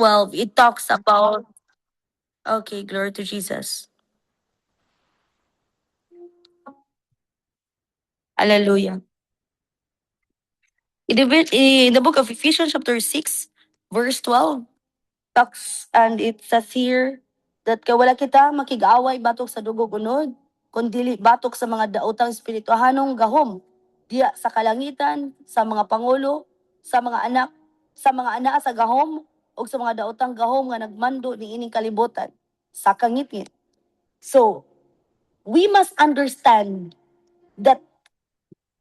12, it talks about, okay, glory to Jesus. Hallelujah. In the book of Ephesians chapter 6, verse 12, talks, and it says here that wala kita makig-away batok sa dugog unod, kundi batok sa mga daotang espirituhanong gahom, diya sa kalangitan, sa mga pangulo, sa mga anak sa gahom, o sa mga daotang gahom nga nagmando ni ining kalibutan, sa kangit-ngit. So, we must understand that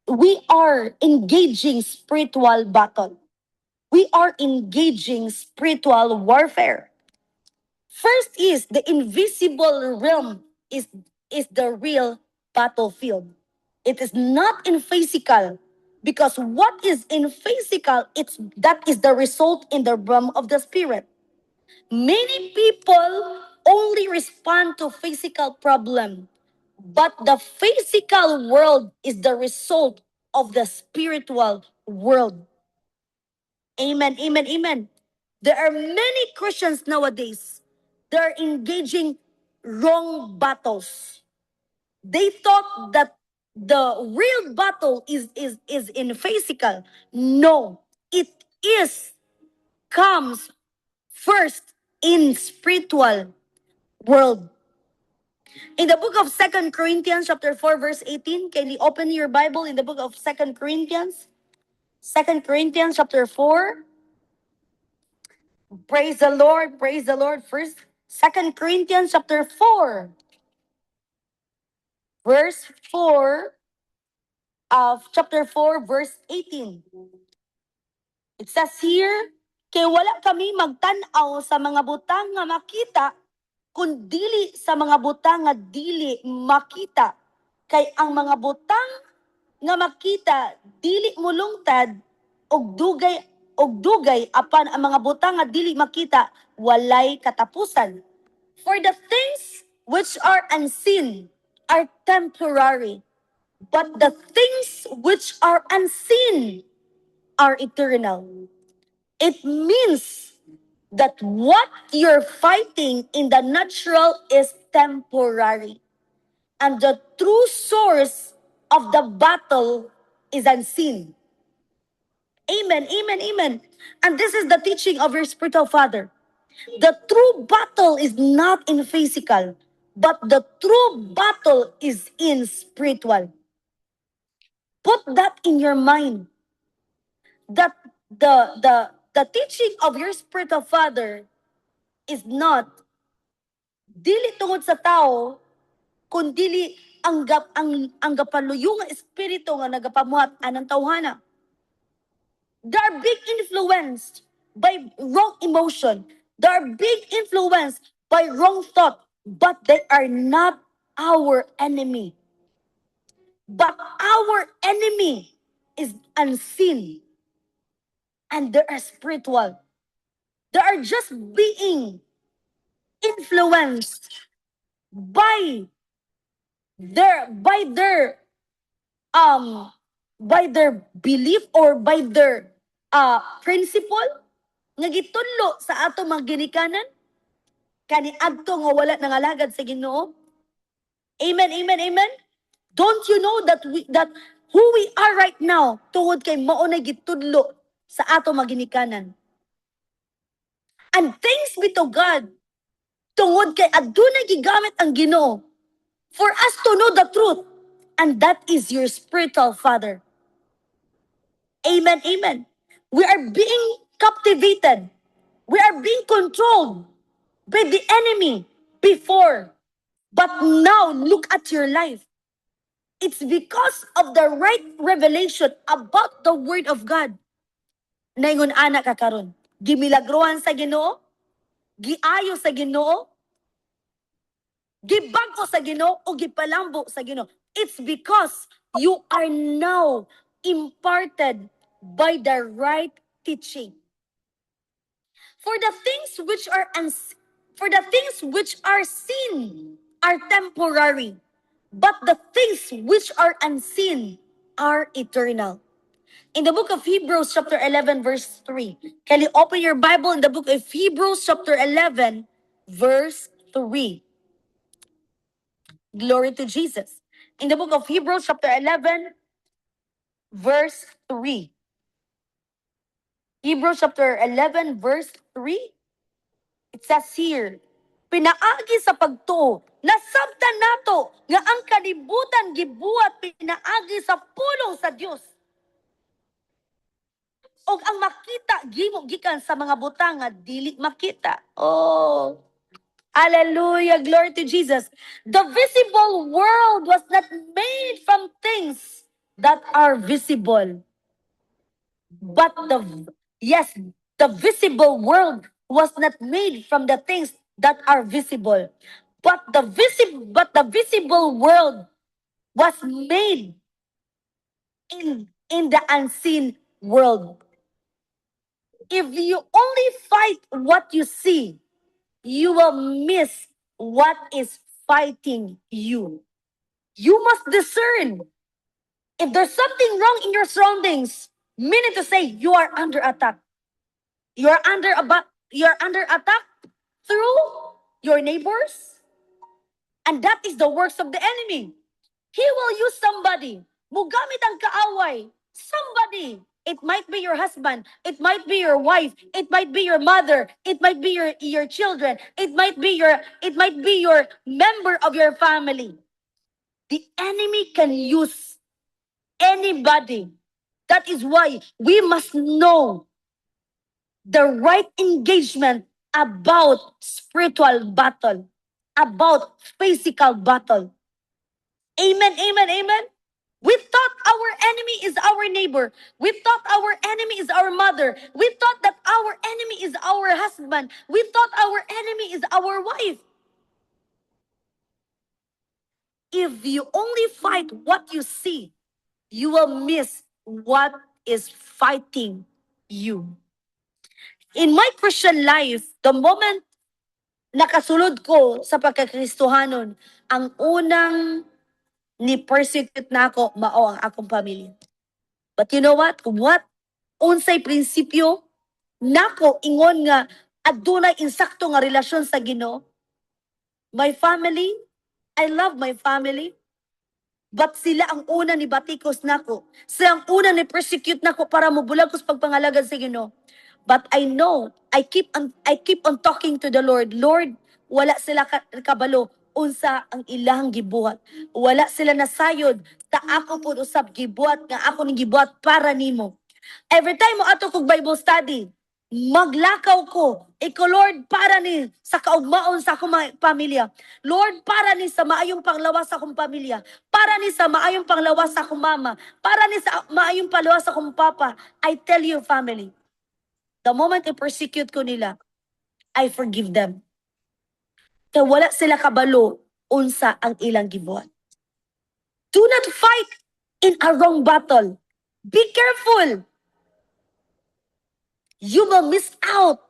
we are engaging spiritual battle. We are engaging spiritual warfare. First is the invisible realm is the real battlefield. It is not in physical, because what is in physical, that is the result in the realm of the spirit. Many people only respond to physical problem, but the physical world is the result of the spiritual world. Amen, amen, amen. There are many Christians nowadays. They're engaging wrong battles. They thought that the real battle is in physical. No, it is comes first in spiritual world. In the book of Second Corinthians chapter 4 verse 18, can you open your Bible in the book of Second Corinthians? Second Corinthians chapter 4. Praise the Lord, praise the Lord. First, Second Corinthians chapter 4, verse 4 of chapter 4, verse 18. It says here, kay wala kami magtanaw sa mga butang nga makita, kundili sa mga butang nga dili makita. Kay ang mga butang nga makita dili mulungtad og dugay apan ang mga butang nga dili makita walay katapusan. For the things which are unseen are temporary, but the things which are unseen are eternal. It means that what you're fighting in the natural is temporary, and the true source of the battle is unseen. Amen, amen, amen. And this is the teaching of your spiritual father. The true battle is not in physical, but the true battle is in spiritual. Put that in your mind. That the teaching of your spiritual father is not dili tungod sa tao, kundi ang gapaluyong espiritu nga nagapamuhat anang tawhana. They are big influenced by wrong emotion. They are big influenced by wrong thought, but they are not our enemy. But our enemy is unseen, and they are spiritual. They are just being influenced by their um by their belief or by their principle nga gitudlo sa ato mga ginikanan kani adto nga wala nangalagad sa Ginoo. Amen, amen, amen. Don't you know that who we are right now tungod kay mao na gitudlo sa ato mga ginikanan? And thanks be to God, tungod kay adunay gigamit ang Ginoo for us to know the truth, and that is your spiritual father. Amen, amen. We are being captivated. We are being controlled by the enemy before. But now, look at your life. It's because of the right revelation about the Word of God. Naingon anak ka karon. Gimilagrohan sa Ginoo, giayo sa Ginoo, gibago sa Ginoo, o gipalambo sa Ginoo. It's because you are now imparted by the right teaching. For the things which are seen are temporary, but the things which are unseen are eternal. In the book of Hebrews chapter 11 verse 3. Can you open your Bible in the book of Hebrews chapter 11 verse 3. Glory to Jesus. In the book of Hebrews chapter 11 verse 3. Hebrews chapter 11 verse 3. It says here, pinaagi sa pagtuo, nasabtan nato nga ang kalibutan gibuhat pinaagi sa pulong sa Dios. O ang makita gimo gikan sa mga butang nga dili makita. Oh, hallelujah, glory to Jesus. The visible world was not made from things that are visible, but yes, the visible world was not made from the things that are visible, but the visible world was made in the unseen world. If you only fight what you see, you will miss what is fighting you. You must discern. If there's something wrong in your surroundings, meaning to say you are under attack. You're under attack through your neighbors, and that is the works of the enemy. He will use somebody. Mugamit ang kaaway. Somebody. It might be your husband. It might be your wife. It might be your mother. It might be your children. It might be your member of your family. The enemy can use anybody. That is why we must know the right engagement about spiritual battle, about physical battle. Amen, amen, amen. We thought our enemy is our neighbor. We thought our enemy is our mother. We thought that our enemy is our husband. We thought our enemy is our wife. If you only fight what you see, you will miss what is fighting you. In my Christian life, the moment nakasulod ko sa pagkakristohanon, ang unang ni persecute na ako, mao ang akong pamilya. But you know what? Unsay prinsipyo nako ingon nga adunay insakto nga relasyon sa Ginoo. My family, I love my family. But sila ang una ni batikos nako. Sila ang una ni persecute nako para mobulag ko sa pagpangalagad sa Ginoo. But I know, I keep on talking to the Lord. Lord, wala sila kabalo unsa ang ilang gibuhat. Wala sila nasayod sa ako pud usab gibuhat nga ako ning gibuhat para nimo. Every time mo ato kog Bible study, maglakaw ko. Iko Lord, para ni sa kaugmaon sa akong pamilya. Lord, para ni sa maayong panglawas sa akong pamilya. Para ni sa maayong panglawas sa akong mama. Para ni sa maayong panglawas sa akong papa. I tell you, family, the moment i-persecute ko nila, I forgive them. Kaya wala sila kabalo unsa ang ilang gibuhat. Do not fight in a wrong battle. Be careful. You will miss out.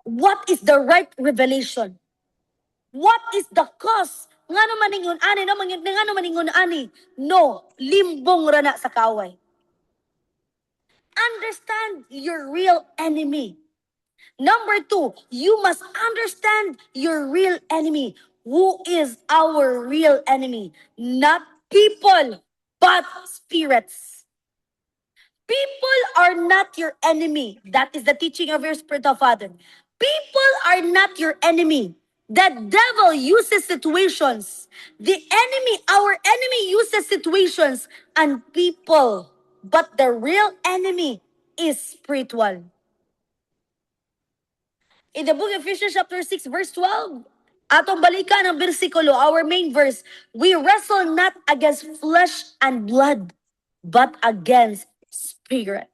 What is the right revelation? What is the cause? Nga no maningon ani, nga no maningon ani. No, limbong rana sa kaway. Understand your real enemy. Number 2, you must understand your real enemy. Who is our real enemy? Not people, but spirits. People are not your enemy. That is the teaching of your spiritual father. People are not your enemy. The devil uses situations. Our enemy uses situations and people. But the real enemy is spiritual. In the book of Ephesians chapter 6 verse 12, atong balikan ang bersikulo, our main verse, we wrestle not against flesh and blood, but against spirit.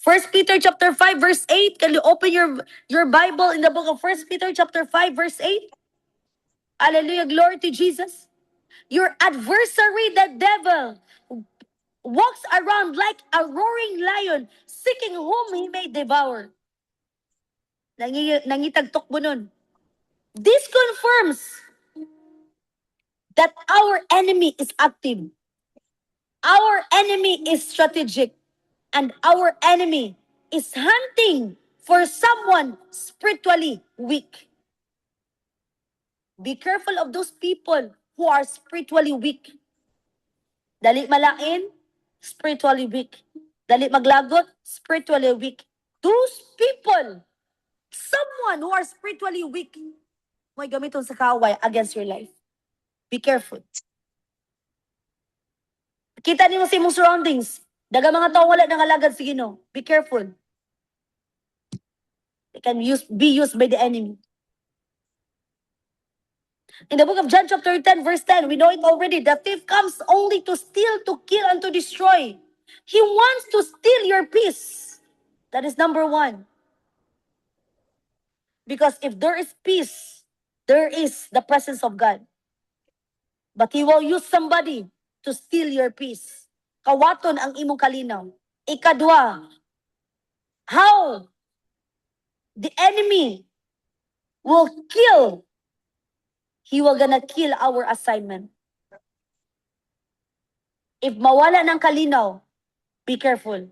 1 Peter chapter 5 verse 8. Can you open your Bible in the book of 1 Peter chapter 5 verse 8? Hallelujah, glory to Jesus. Your adversary, the devil, walks around like a roaring lion, seeking whom he may devour. Nangitagtok mo nun. This confirms that our enemy is active. Our enemy is strategic, and our enemy is hunting for someone spiritually weak. Be careful of those people who are spiritually weak. Dali malain, spiritually weak. Dali maglagot, spiritually weak. Those people, someone who are spiritually weak, may gamiton sa kaway against your life. Be careful. Kita niyo sa imong surroundings. Daga mga tao wala nangalagad sa Ginoo. Be careful. They can be used by the enemy. In the book of John chapter 10 verse 10, we know it already. The thief comes only to steal, to kill, and to destroy. He wants to steal your peace. That is number one. Because if there is peace, there is the presence of God. But he will use somebody to steal your peace. Kawaton ang imong kalinaw. Ikadwa, how the enemy will kill. He will gonna kill our assignment. If mawala ng kalinaw, be careful.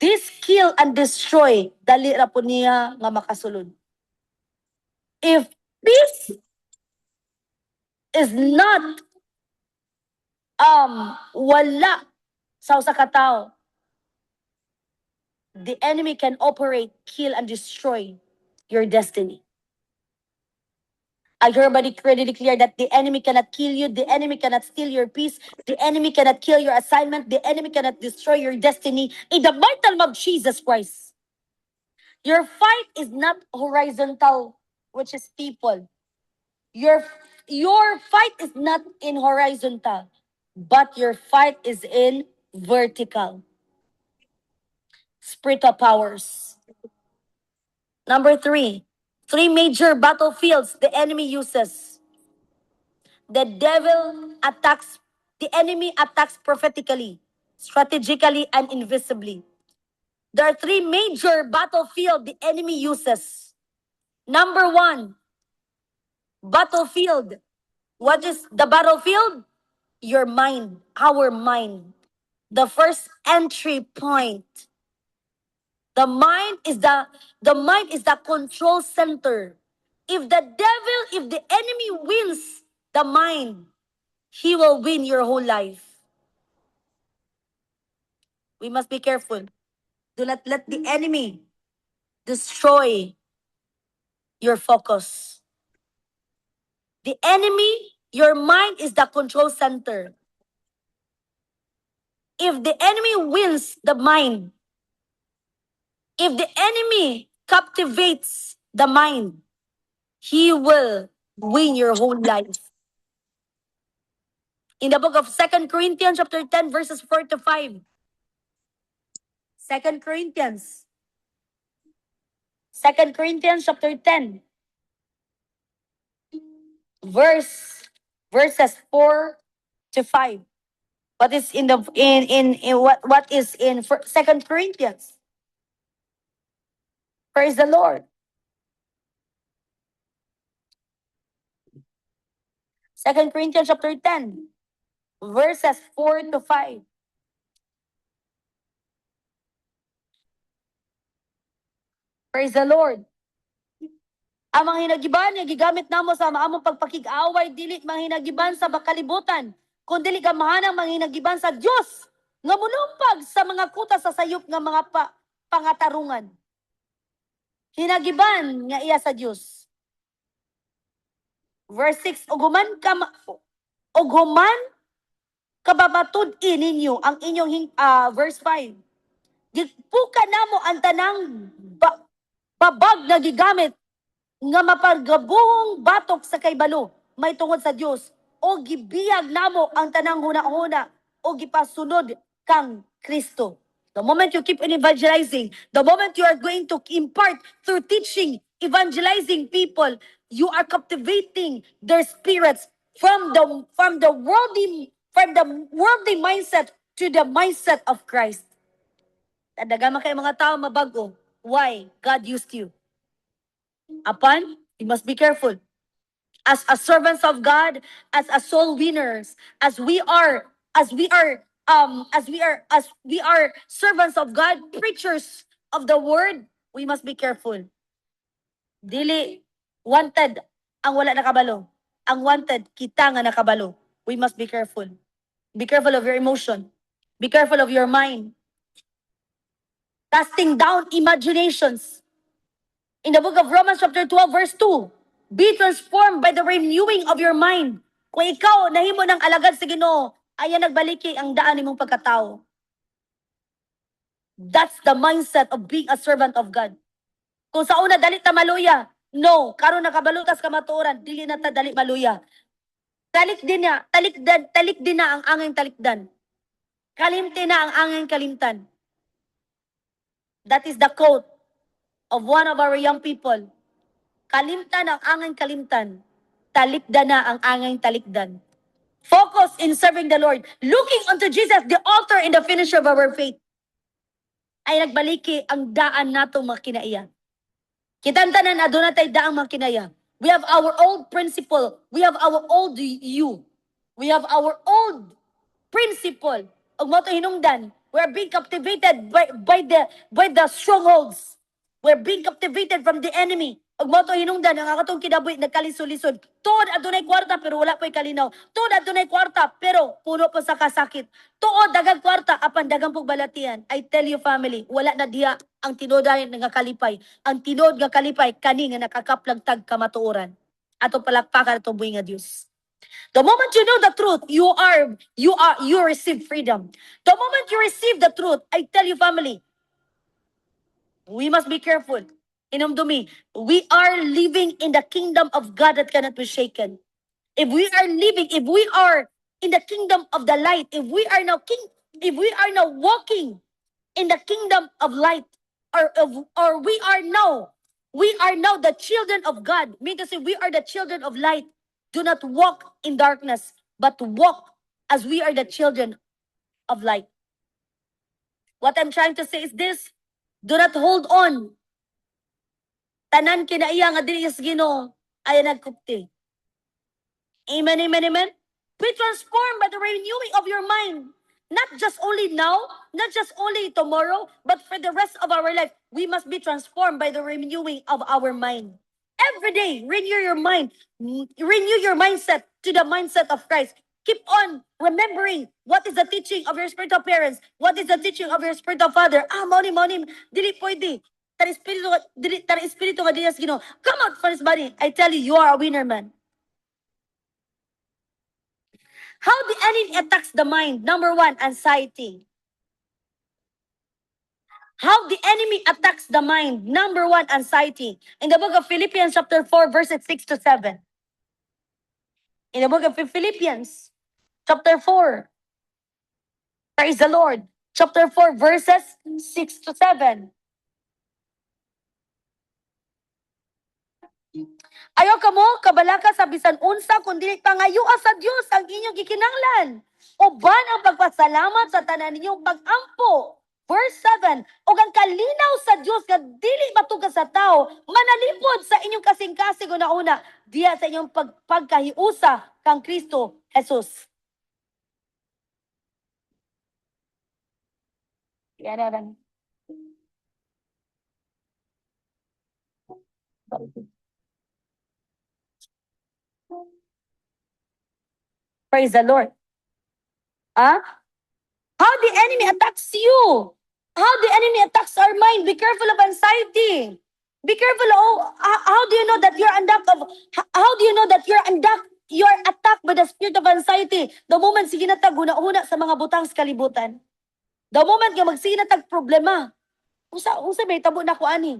This kill and destroy, dali ra po niya nga makasulod. If peace is not wala sa usa ka tawo, the enemy can operate, kill, and destroy your destiny. I hereby declare that the enemy cannot kill you, the enemy cannot steal your peace, the enemy cannot kill your assignment, the enemy cannot destroy your destiny in the mighty name of Jesus Christ. Your fight is not horizontal, which is people. Your fight is not in horizontal, but your fight is in vertical. Spiritual powers. Number three major battlefields the enemy uses. The enemy attacks prophetically, strategically, and invisibly. There are three major battlefields the enemy uses. Number one, battlefield. What is the battlefield? Your mind, our mind. The first entry point. The mind is the control center. If the enemy wins the mind, he will win your whole life. We must be careful. Do not let the enemy destroy your focus. The enemy, your mind is the control center. If the enemy wins the mind, if the enemy captivates the mind, he will win your whole life. In the book of 2 Corinthians chapter 10 verses 4 to 5. 2 Corinthians. 2 Corinthians chapter 10 verses 4 to 5. What is in the in what is in 2 Corinthians? Praise the Lord. 2 Corinthians chapter 10 verses 4 to 5. Praise the Lord. Ang mga hinagiban nga gigamit namo sa among pagpakig-away dili mga hinagiban sa bakalibutan, kundi gamahanang mga hinagiban sa Dios nga mulumpag sa mga kuta sa sayop nga mga pangatarungan. Hinagiban nga iya sa Dios. Verse 6, uguman kababatud-i ninyo ang inyong verse 5. Gipuka namo ang tanang babag na gigamit nga mapargabuhong batok sa kaybalo may tungod sa Dios o gibiyag namo ang tanang hunahuna o gipasunod kang Kristo. The moment you keep on evangelizing, the moment you are going to impart through teaching, evangelizing people, you are captivating their spirits from the worldly mindset to the mindset of Christ. Tadagama kay mga tao mabago. Why? God used you. Upon, you must be careful. As a servants of God, as a soul winners, as we are as we are servants of God, preachers of the word, we must be careful. Dili wanted ang wala nakabalo. Ang wanted kita nga nakabalo. We must be careful. Be careful of your emotion. Be careful of your mind. Casting down imaginations. In the book of Romans chapter 12 verse 2, be transformed by the renewing of your mind. Kung ikaw nahimo ng alagad sa Ginoo, ayan nagbaliki ang daan nimong pagkatao. That's the mindset of being a servant of God. Kung sa una dali ta maluya, no, karon nakabalutas ka matuoran, dili na ta dali maluya. Talik din na ang angin talikdan. Kalimti na ang angin kalimtan. That is the quote of one of our young people. Kalimtan ang angin kalimtan. Talikdan na ang angin talikdan. Focus in serving the Lord. Looking unto Jesus, the author and the finisher of our faith. Ay nagbaliki ang daan nato mga kinaiya. Kitantanan na doon natin daang mga kinaya. We have our old principle. We have our old you. We have our old principle. Ug mo to hinungdan, we are being captivated by the strongholds. We're being captivated from the enemy. Ug mo to hinungdan ang akatong kinabuhi nagkalisod-lisod. Tuod adunay kwarta pero wala pa'y kalinaw. Tuod adunay kwarta pero puno pa sa kasakit. Tuod dagang kwarta apan dagang pug balatian. I tell you family, wala na diha ang tinudayon nga kalipay. Ang tinod nga kalipay kani nga nakakaplag tag kamatuoran. Ato palakpakan atong buhi nga Dios. The moment you know the truth, you receive freedom. The moment you receive the truth, I tell you family, we must be careful. Inumdumi, we are living in the kingdom of God that cannot be shaken. If we are in the kingdom of the light, if we are now walking in the kingdom of light, or we are now the children of God, meaning to say we are the children of light. Do not walk in darkness, but walk as we are the children of light. What I'm trying to say is this: do not hold on. Tanan kinaiya nga dili sa Ginoo ay nagkupti. Amen, amen, amen. Be transformed by the renewing of your mind. Not just only now, not just only tomorrow, but for the rest of our life. We must be transformed by the renewing of our mind. Every day, renew your mind. Renew your mindset to the mindset of Christ. Keep on remembering what is the teaching of your spiritual parents. What is the teaching of your spiritual father. Monim, dili pwede. Tari espiritu nga dinas Ginoo. Come out from his body. I tell you, you are a winner, man. How the enemy attacks the mind? Number one, anxiety. How the enemy attacks the mind? Number one, anxiety. In the book of Philippians chapter 4, verses 6 to 7. In the book of Philippians chapter 4. Praise the Lord. Chapter 4, verses 6 to 7. Ayaw ka mo, kabalaka sa bisan unsa, kundi pangayua sa Dios ang inyong gikinanglan. Uban ang pagpasalamat sa tanan ninyong pag-ampo. Verse 7, o ang kalinaw sa Dios nga dili matuga sa tao, manalipod sa inyong kasing-kasing una-una, diya sa inyong pagkahiusa kang Kristo Jesus. Yan na. Praise the Lord. How the enemy attacks you. How the enemy attacks our mind. Be careful of anxiety. Be careful. How do you know that you're attacked by the spirit of anxiety? The moment sige natag una sa mga butang sa kalibutan. The moment nga magsige natag problema. Unsa may tabo na ko ani?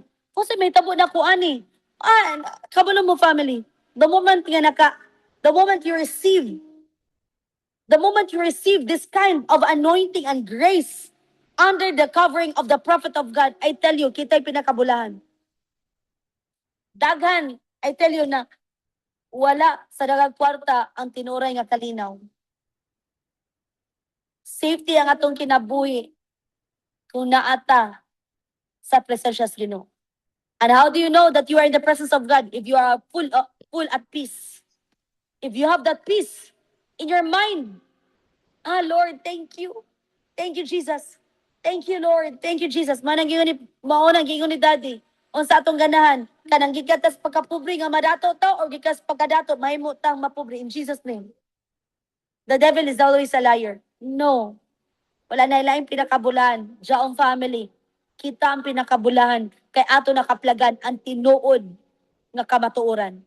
Kabalo mo family. The moment you receive this kind of anointing and grace under the covering of the prophet of God, I tell you, kita'y pinakabulahan. Daghan, I tell you na, wala sa dagang kwarta ang tinuray nga kalinaw. Safety ang atong kinabuhi kung naata sa presensya sa Ginoo. And how do you know that you are in the presence of God? If you are full at peace. If you have that peace in your mind, Lord, thank you. Thank you, Jesus. Thank you, Lord. Thank you, Jesus. Manang gingon ni maunang gingon ni Daddy. Unsa atong ganahan? Kanang gigatas pagkapubri nga madato to or gikas pagkadato mahimo tang mapubri in Jesus name. The devil is always a liar. No. Wala na ilaing pinakabulan. Jaong family. Kita ang pinakabulahan. Kay ato nakaplagan ang tinuod nga kamatuoran.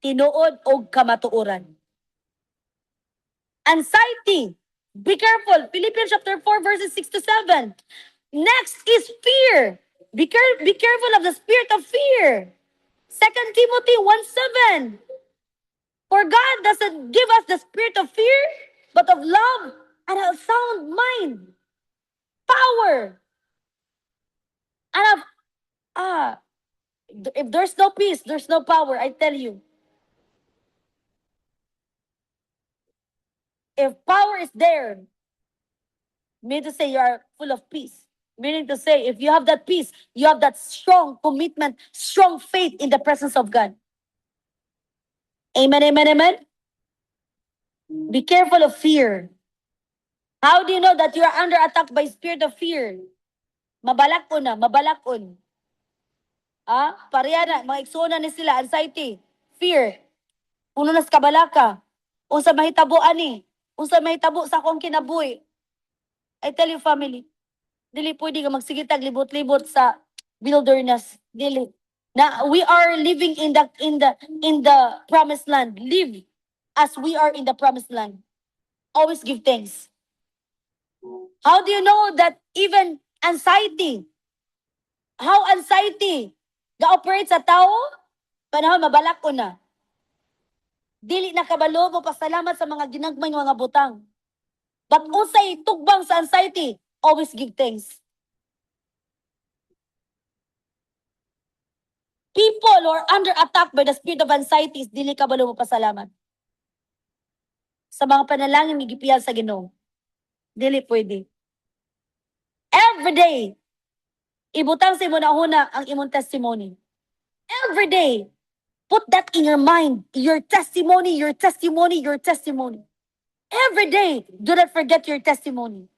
Tinuod o kamatuoran. Anxiety. Be careful. Philippians chapter 4 verses 6 to 7. Next is fear. Be careful of the spirit of fear. 2 Timothy 1:7. For God doesn't give us the spirit of fear, but of love and a sound mind, power, and of ah. If there's no peace, there's no power. I tell you, if power is there, meaning to say you are full of peace. Meaning to say, if you have that peace, you have that strong commitment, strong faith in the presence of God. Amen, amen, amen. Be careful of fear. How do you know that you are under attack by spirit of fear? Mabalakon na, mabalakon. Pareha na, mga iksuna ni sila, anxiety, fear. Puno na sa kabalaka. Unsa mahitabo ani? Unsa mahitabo sa akong kinabuhi? I tell you family, dili pwede ka magsigitag libot-libot sa wilderness. Dili. Na we are living in the promised land. Live as we are in the promised land. Always give thanks. How do you know that even anxiety, how anxiety ga-operate sa tao? Panahon mabalak ko na. Dili na kabalo mo pasalamat sa mga ginagmay nga mga butang. But usay tugbang sa anxiety, always give thanks. People who are under attack by the spirit of anxiety, dili kabalo mo pasalamat. Sa mga panalangin gipiyal sa Ginoo. Dili pwede. Every day, ibutang sa imo na huna ang imong testimony. Every day, put that in your mind. Your testimony, your testimony, your testimony. Every day, do not forget your testimony.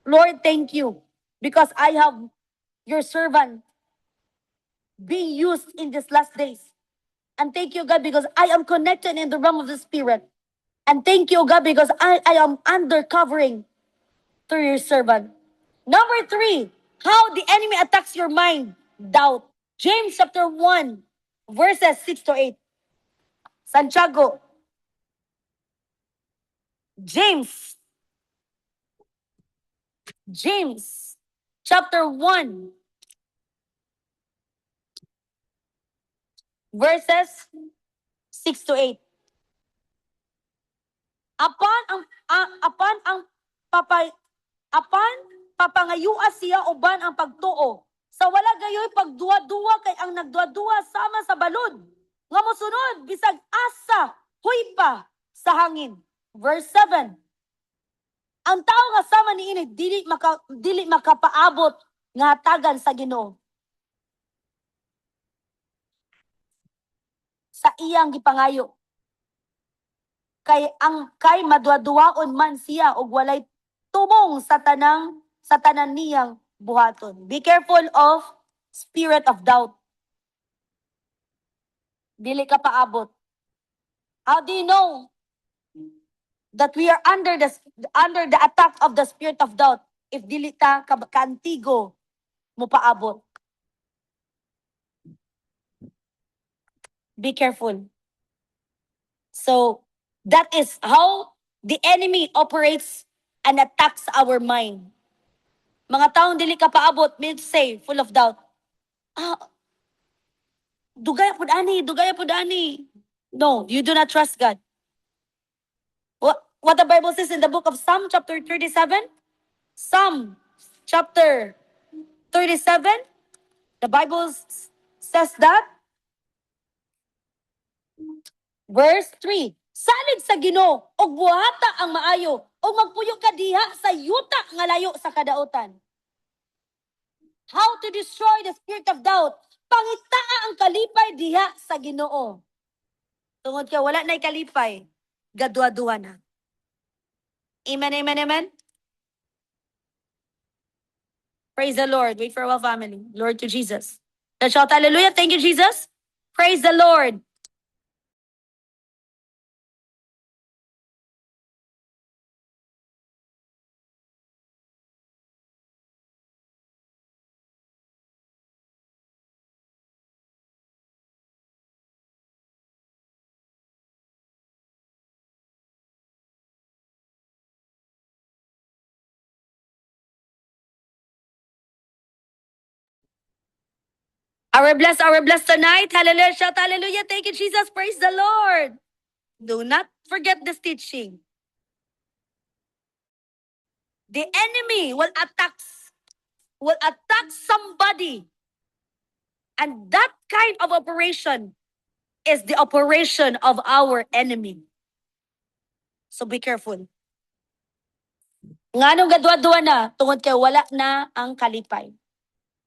Lord, thank you because I have your servant being used in these last days. And thank you, God, because I am connected in the realm of the Spirit. And thank you, God, because I am undercovering through your servant. Number 3, how the enemy attacks your mind. Doubt. James chapter 1, verses 6 to 8. Santiago. James. James chapter 1, verses 6 to 8. Apan ang papangayua siya uban ang pagtuo. Sa wala gayoy pagduwa-duwa kay ang nagduwa-duwa sama sa balod. Nga mosunod bisag asa huy pa sa hangin. Verse 7. Ang tao nga sama niini dili makapaabot nga hatagan sa Ginoo. Sa iyang gipangayo. Kay madwa-duwaon man siya og walay tumong sa tanan niyang buhaton. Be careful of spirit of doubt. Dili ka paabot. How do you know that we are under the attack of the spirit of doubt if dili ta kaantigo mo paabot? Be careful. So, that is how the enemy operates and attacks our mind. Mga taong dili ka paabot, means say, full of doubt. Dugay po ani. No, you do not trust God. What the Bible says in the book of Psalm chapter 37? Psalm chapter 37, the Bible says that, verse 3, salig sa Ginoo og buhata ang maayo o magpuyo ka diha sa yuta nga layo sa kadautan. How to destroy the spirit of doubt? Pangitaa ang kalipay diha sa Ginoo. Tungod ka wala na'y kalipay, gadwa-duwa na. Amen, amen, amen. Praise the Lord. Wait for a while, family. Lord to Jesus. Let's shout hallelujah. Thank you, Jesus. Praise the Lord. Our blessed tonight. Hallelujah. Shout hallelujah. Thank you, Jesus. Praise the Lord. Do not forget this teaching. The enemy will attack somebody. And that kind of operation is the operation of our enemy. So be careful. Nga nung gadwa-dwa na, tungod kay wala na ang kalipay.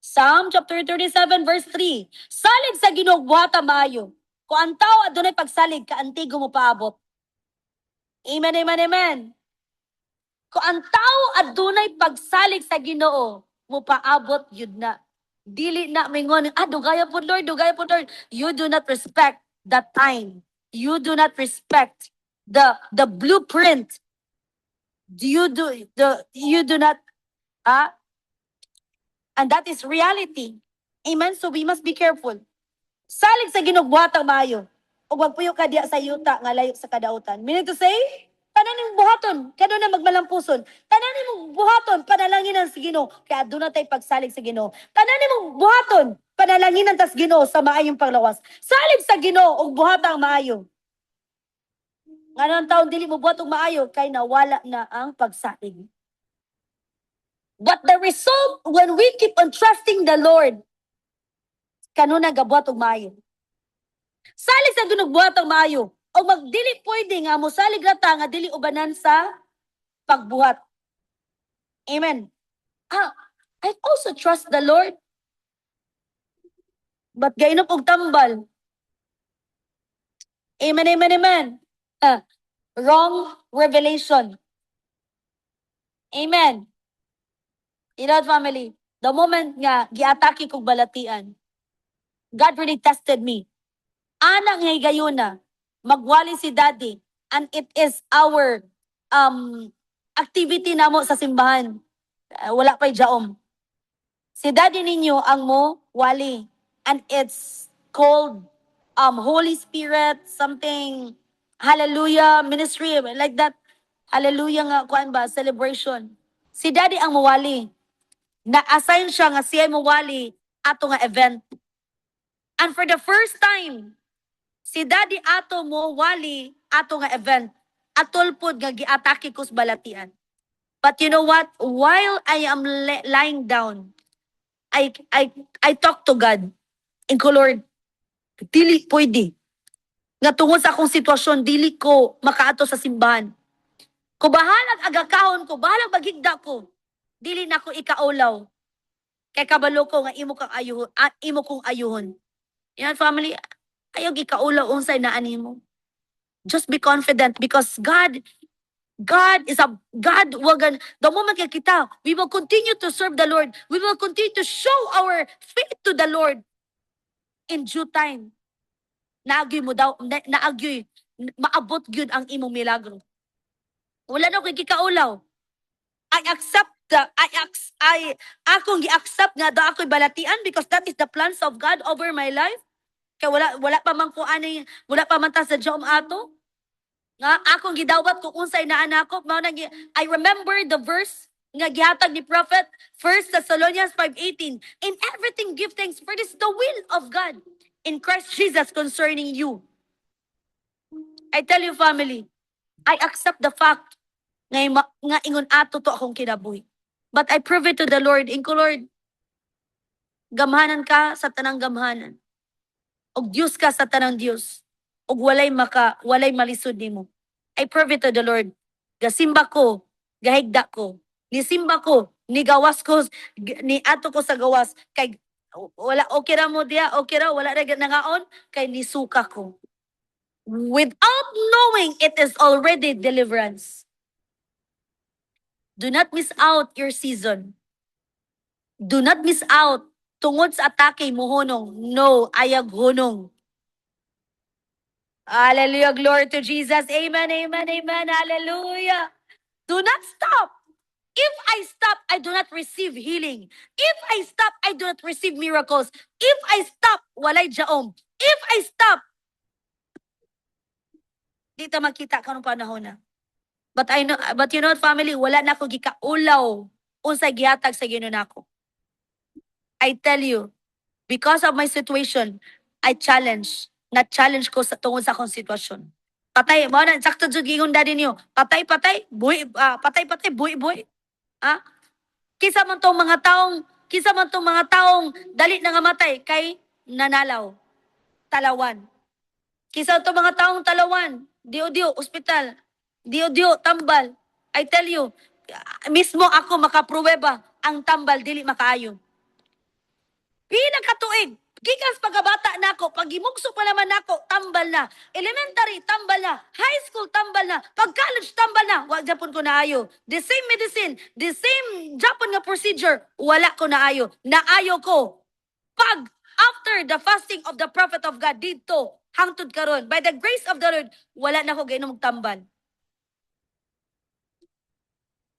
Psalm chapter 37 verse 3. Salig sa Ginoo buhata maayo. Kung ang tao adunay pagsalig, kaantigo mo paabot. Amen, amen, amen. Kung ang tao adunay pagsalig sa Ginoo, mo paabot yun na. Dili na mingon, dugaya po Lord, dugaya po Lord. You do not respect the time. You do not respect the blueprint. You do not and that is reality. Amen. So we must be careful. Salig sa ginugbuhatang maayo. O wag puyo ka diya sa yuta nga layo sa kadautan. Meaning to say, tanan buhaton, kano na magmalampuson. Tanan mong buhaton, panalanginan sa Ginoo. Kaya doon na tayo pagsalig sa Ginoo. Tanan mong buhaton, panalanginan tas Ginoo sa maayong panglawas. Salig sa Ginoo og buhatang maayo. Ngayon taon dili mo buhatong maayo kay nawala na ang pagsalig. But the result, when we keep on trusting the Lord, kanuna gabuhat og maayo. Salig sa ginugbuhat og maayo. O magdili pwede nga mo salig rata nga dili ubanan sa pagbuhat. Amen. I also trust the Lord. But gainop og tambal. Amen, amen, amen. Wrong revelation. Amen. You know, family, the moment nga giatake kog balatian, God really tested me. Ana nga gayuna, magwali si daddy, and it is our activity namo sa simbahan. Wala pa'y jaom. Si daddy ninyo ang mo wali, and it's called Holy Spirit, something, hallelujah, ministry, like that. Hallelujah nga, kuan ba, celebration. Si daddy ang mawali. Na-assign siya nga siya mawali ato nga event. And for the first time, si daddy ato mo wali ato nga event. Atol pod nga giatake ko sa balatian. But you know what? While I am lying down, I talk to God. And ko, Lord, dili pwede. Nga tungod sa akong sitwasyon, dili ko makaato sa simbahan. Kung bahalag agakahon ko, bahalag maghigda ko, dili na ko ikaulaw. Kay kabalo ko nga imo kang ayuhon, imo kong ayuhon. Yan, family, ayaw gikaulaw unsay na animo. Just be confident because God is a God. The moment kita, we will continue to serve the Lord. We will continue to show our faith to the Lord in due time. Naagyoy mo daw, naagyoy, maabot gyud ang imong milagro. Wala na ko kikaulaw. I accept akong gi-accept nga daw ako'y balatian because that is the plans of God over my life. Kaya wala pa man ko wala pa man ta sa Diom ato. Nga akong gidawat kung unsay naa nako, mao na I remember the verse nga gihatag ni prophet 1 Thessalonians 5:18. In everything give thanks, for this is the will of God in Christ Jesus concerning you. I tell you, family, I accept the fact nga ingon ato to akong kinabuhi. But I prove it to the Lord. Inko, Lord, gamhanan ka sa tanang gamhanan. Og Dios ka sa tanang Dios. Og walay malisod nimo. I prove it to the Lord. Gasimba ko, gahigda ko. Nisimba ko, nigawas ko, ni ato ko sa gawas. Kay wala okay ra mo diya, okay ra, wala ra nangaon, kay nisuka ko. Without knowing it is already deliverance. Do not miss out your season. Do not miss out tungod sa atake mo hunong. No, ayag hunong. Hallelujah, glory to Jesus. Amen, amen, amen. Hallelujah. Do not stop. If I stop, I do not receive healing. If I stop, I do not receive miracles. If I stop, walay jaom. If I stop, di ta makita kanong panahon na. But you know what, family, wala na ako gikaulaw unsay gihatag sa Ginoo nako. I tell you, because of my situation, na-challenge ko sa tungod sa akong sitwasyon. Patay, mo na, sakto jud gingon daddy niyo. Patay, buhi. Ah, kisa man tong mga taong dali na nga matay kay nanalaw, talawan. Kisa tong mga taong talawan, dio ospital, dio tambal. I tell you, mismo ako makapruweba ang tambal dili makaayo. Pinakatuig. Gikas pagkabata nako, pag gimugso pa naman nako, tambal na. Elementary, tambal na. High school, tambal na. Pag college, tambal na. Wag Japon ko naayo. The same medicine, the same Japon nga procedure, wala ko naayo. Naayo ko. Pag after the fasting of the prophet of God, dito, hangtod karon, by the grace of the Lord, wala na ko gainom tambal.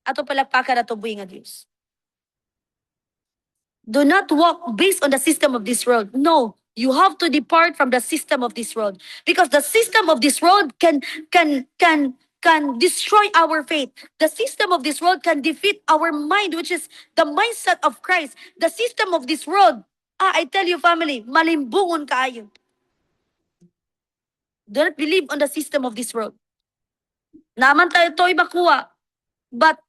Ato palakpakan na to buhi nga Diyos. Do not walk based on the system of this world. No, you have to depart from the system of this world because the system of this world can destroy our faith. The system of this world can defeat our mind, which is the mindset of Christ. The system of this world, I tell you, family, malimbungon kaayo. Do not believe on the system of this world. Naman tayo to'y makuha, but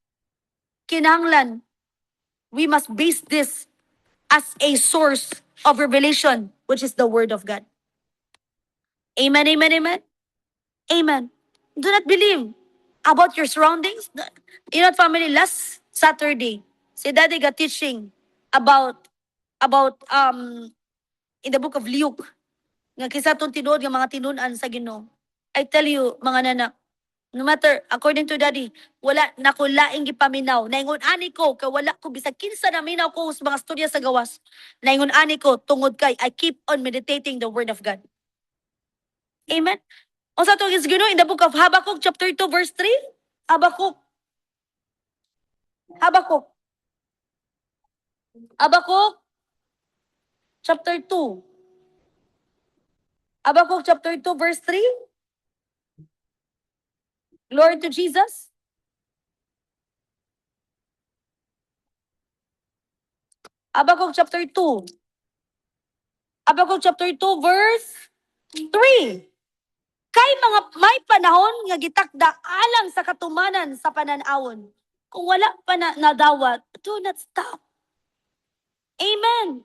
kinahanglan, we must base this as a source of revelation, which is the Word of God. Amen, amen, amen. Amen. Do not believe about your surroundings. You know, family, last Saturday, si Daddy got teaching about in the book of Luke, nga kisa itong tinuod nga mga tinunan sa Ginoo. I tell you, mga nanak, no matter, according to Daddy, wala na ko laing gipaminaw. Naingon ani ko, kay wala ko bisag kinsa na minaw ko sa mga storya sa gawas. Naingon ani ko, tungod kay, I keep on meditating the Word of God. Amen? O sa itong Ginoo, in the book of Habakkuk, chapter 2, verse 3, Habakkuk, chapter 2, Habakkuk, chapter 2, verse 3, glory to Jesus. Habakkuk chapter 2. Habakkuk chapter 2 verse 3. Kay mga may panahon nga gitakda alang sa katumanan sa panan-awon. Kung wala pa na nadawat, do not stop. Amen.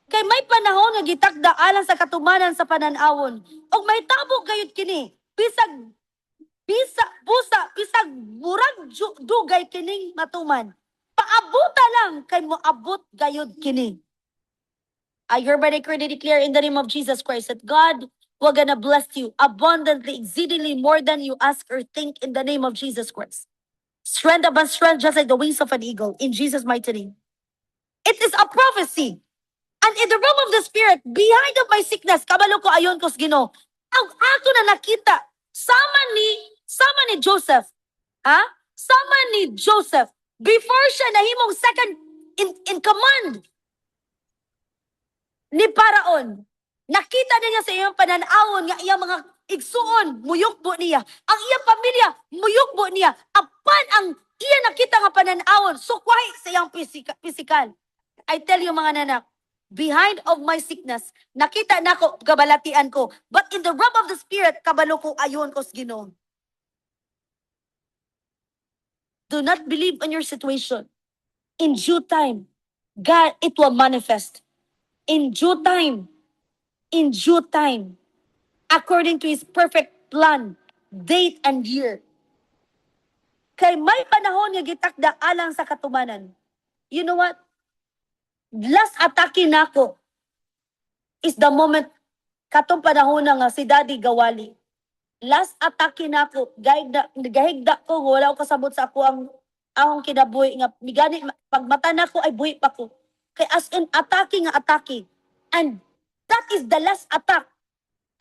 Kay may panahon nga gitakda alang sa katumanan sa panan-awon. Og may tabog gayud kini. Bisag murag dugay kining matuman. Paabuta lang kay moabot gayud kini. I hereby declare in the name of Jesus Christ that God will gonna bless you abundantly, exceedingly more than you ask or think in the name of Jesus Christ. Strength upon strength, just like the wings of an eagle, in Jesus' mighty name. It is a prophecy. And in the realm of the spirit, behind of my sickness, kabalo ko ayon ko sa Ginoo. Ang ako na nakita, sama ni Joseph. Sama ni Joseph. Before siya nahimong second in command ni Paraon, nakita niya sa iyang pananawon nga iyang mga igsuon, muyukbo niya. Ang iyang pamilya, muyukbo niya. Apan ang iya nakita nga pananawon, sukwahi sa iyang pisikal. I tell you mga nanak, behind of my sickness, nakita nako kabalatian ko. But in the realm of the spirit, kabalo ko ayon ko sa Ginoo. Do not believe on your situation. In due time, God, it will manifest. In due time, according to His perfect plan, date and year. Kay may panahon nga gitakda alang sa katumanan. You know what? Last atake nako is the moment katong panahon nga si Daddy Gawali. Last atake nako, gahigda ko, wala ko kasabot sa ako ang Akong kinabuhi nga migani pag mata na ko ay buhi pa ko. Kay as in atake nga atake. And that is the last attack.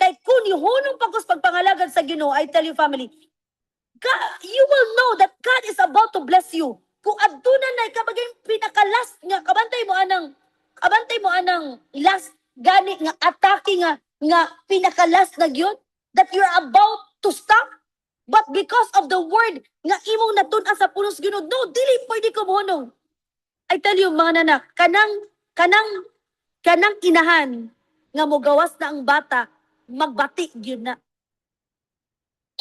Kay kung ihunong pagkus pagpangalagad sa Ginoo, I tell you family, God, you will know that God is about to bless you. Kung aduna na kabagay pinaka-last nga kabantay mo anang last gani nga atake nga pinaka-last na gyud that you're about to stop. But because of the word nga imong natun-an sa punos Ginoo, no, dili pwede ko mohunong. I tell you mga nanak, kanang inahan nga mogawas na ang bata, magbati gyud na.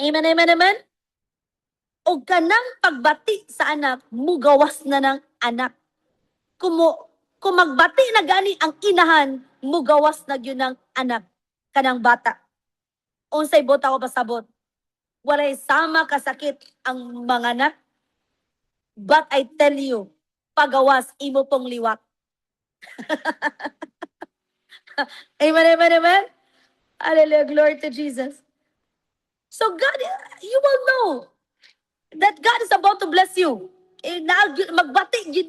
Amen, amen, amen. O kanang pagbati sa anak, mugawas na ng anak. Kung magbati na gani ang inahan, mugawas na yun ng anak, kanang bata. Unsay bota ko pasabot. Walay sama kasakit ang mga anak. But I tell you, pagawas, imo pong liwat. Amen, amen, amen. Hallelujah, glory to Jesus. So God, you will know that God is about to bless you. Magbati yun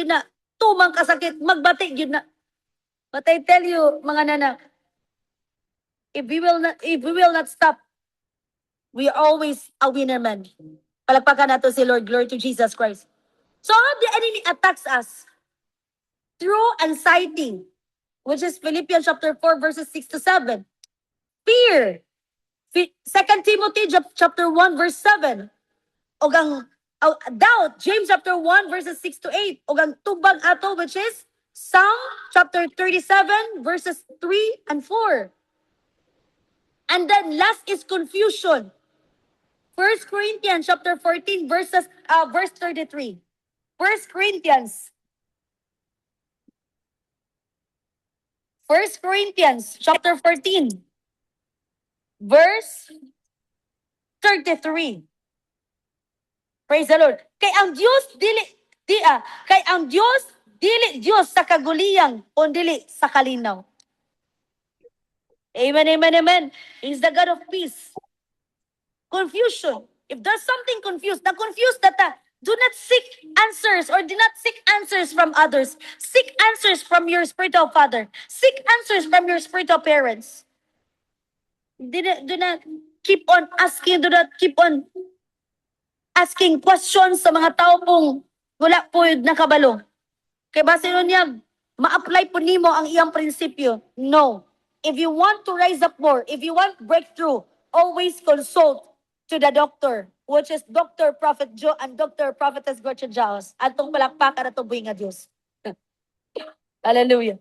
na. Tumang kasakit, magbati yun na. But I tell you, mga nanak, if we will not stop, we are always a winner man. Palagpakan nato si Lord, glory to Jesus Christ. So how the enemy attacks us? Through anxiety, which is Philippians chapter 4, verses 6 to 7. Fear, 2 Timothy chapter 1, verse 7. O gang doubt, James chapter 1, verses 6 to 8. O gang tubag ato, which is Psalm chapter 37, verses 3 and 4. And then last is confusion. 1 Corinthians chapter 14, verse 33. 1 Corinthians chapter 14, verse 33. Praise the Lord. Kay ang Diyos dili Diyos sa kaguliyang kundi sa kalinaw. Amen, amen, amen. He's the God of peace. Confusion. If there's something confused, do not seek answers or do not seek answers from others. Seek answers from your spiritual father. Seek answers from your spiritual parents. Do not keep on asking, do not keep on asking questions sa mga tao pong wala po yung nakabalo. Kaya base nun niya, ma-apply po nimo ang iyang prinsipyo. No. If you want to rise up more, if you want breakthrough, always consult to the doctor, which is Dr. Prophet Joe and Dr. Prophetess Gretchen Jaos. Atong palakpakan at tubuhin nga Diyos. Hallelujah.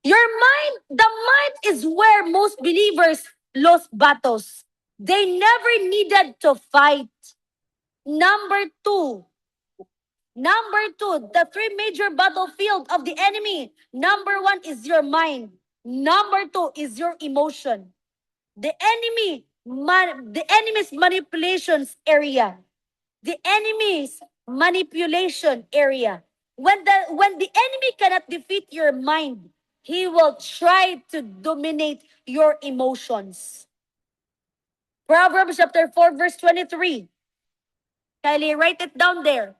The mind is where most believers lost battles. They never needed to fight. Number two, the three major battlefield of the enemy. Number one is your mind. Number two is your emotion. The enemy's manipulations area. The enemy's manipulation area. When the enemy cannot defeat your mind, he will try to dominate your emotions. Proverbs chapter 4, verse 23. Kylie, write it down there.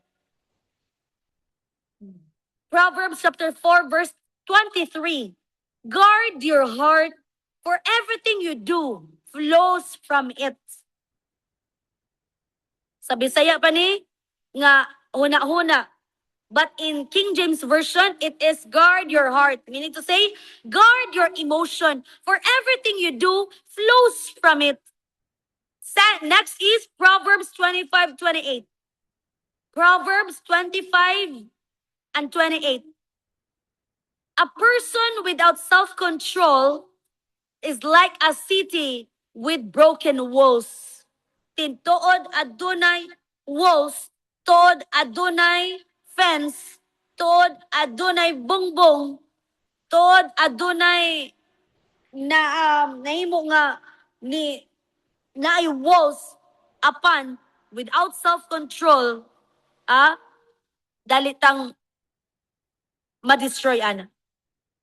Proverbs chapter 4, verse 23. Guard your heart, for everything you do flows from it. Sa Bisaya pa ni, nga huna-huna. But in King James Version, it is guard your heart. Meaning to say, guard your emotion, for everything you do flows from it. Next is Proverbs 25:28. Proverbs 25 and 28. A person without self-control is like a city with broken walls. Tintuod adunay walls, tuod adunay fence, tuod adunay bungbong, tuod adunay nahimo nga ni naay walls apan without self-control, dalitang ma-destroy ana.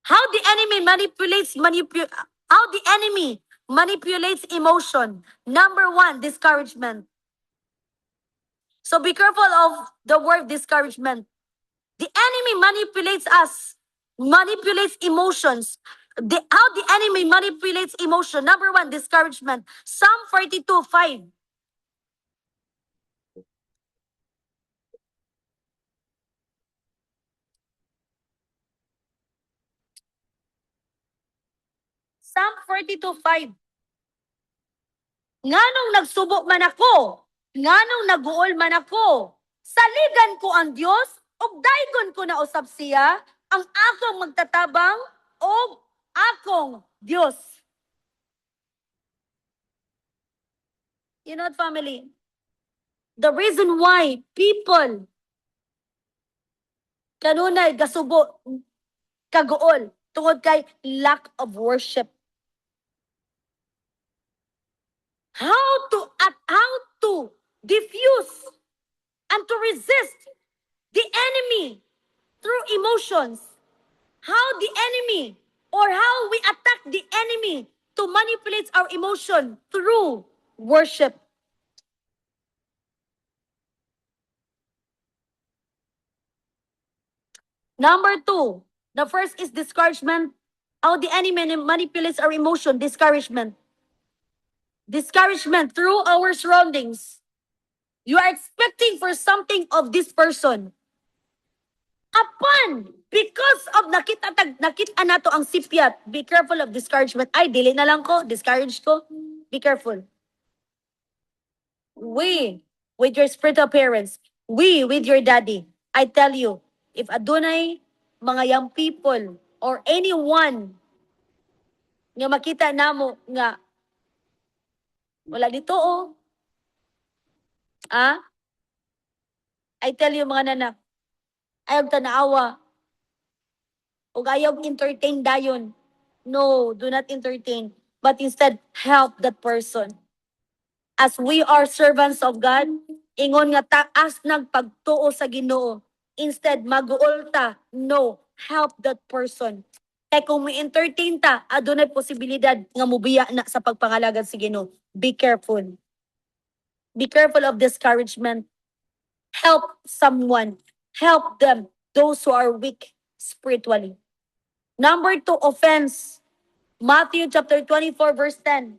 How the enemy manipulates emotion. Number one, discouragement. So be careful of the word discouragement. The enemy manipulates us, manipulates emotions. How the enemy manipulates emotion? Number one, discouragement. Psalm 42:5. Psalm 42:5. Nganong nagsubo man ako, nganong naguol man ako, saligan ko ang Dios, ug daygon ko na usab siya, ang akong magtatabang, o akong Dios. You know what, family? The reason why people kanunay gasubo kaguol tungod kay lack of worship. How to diffuse and to resist the enemy through emotions. How the enemy or how we attack the enemy to manipulate our emotion through worship. Number two, the first is discouragement. How the enemy manipulates our emotion, discouragement. Discouragement through our surroundings. You are expecting for something of this person. Upon, because of nakita nato ang sipyat, be careful of discouragement. Ay, dili na lang ko, discouraged ko. Be careful. We, with your spiritual parents, we, with your daddy, I tell you, if adunay mga young people or anyone nga makita namo nga wala dito oh, ah, I tell you mga nanak, ayaw tanaawa, o ayaw entertain dayon. No, do not entertain, but instead help that person. As we are servants of God, ingon nga taas nagpagtuo sa Ginoo. Instead, maguol ta. No, help that person. Kaya kung may entertain ta, adunay posibilidad nga mubiya na sa pagpangalagad sa Ginoo. Be careful. Be careful of discouragement. Help someone. Help them, those who are weak spiritually. Number two, offense. Matthew chapter 24, verse 10.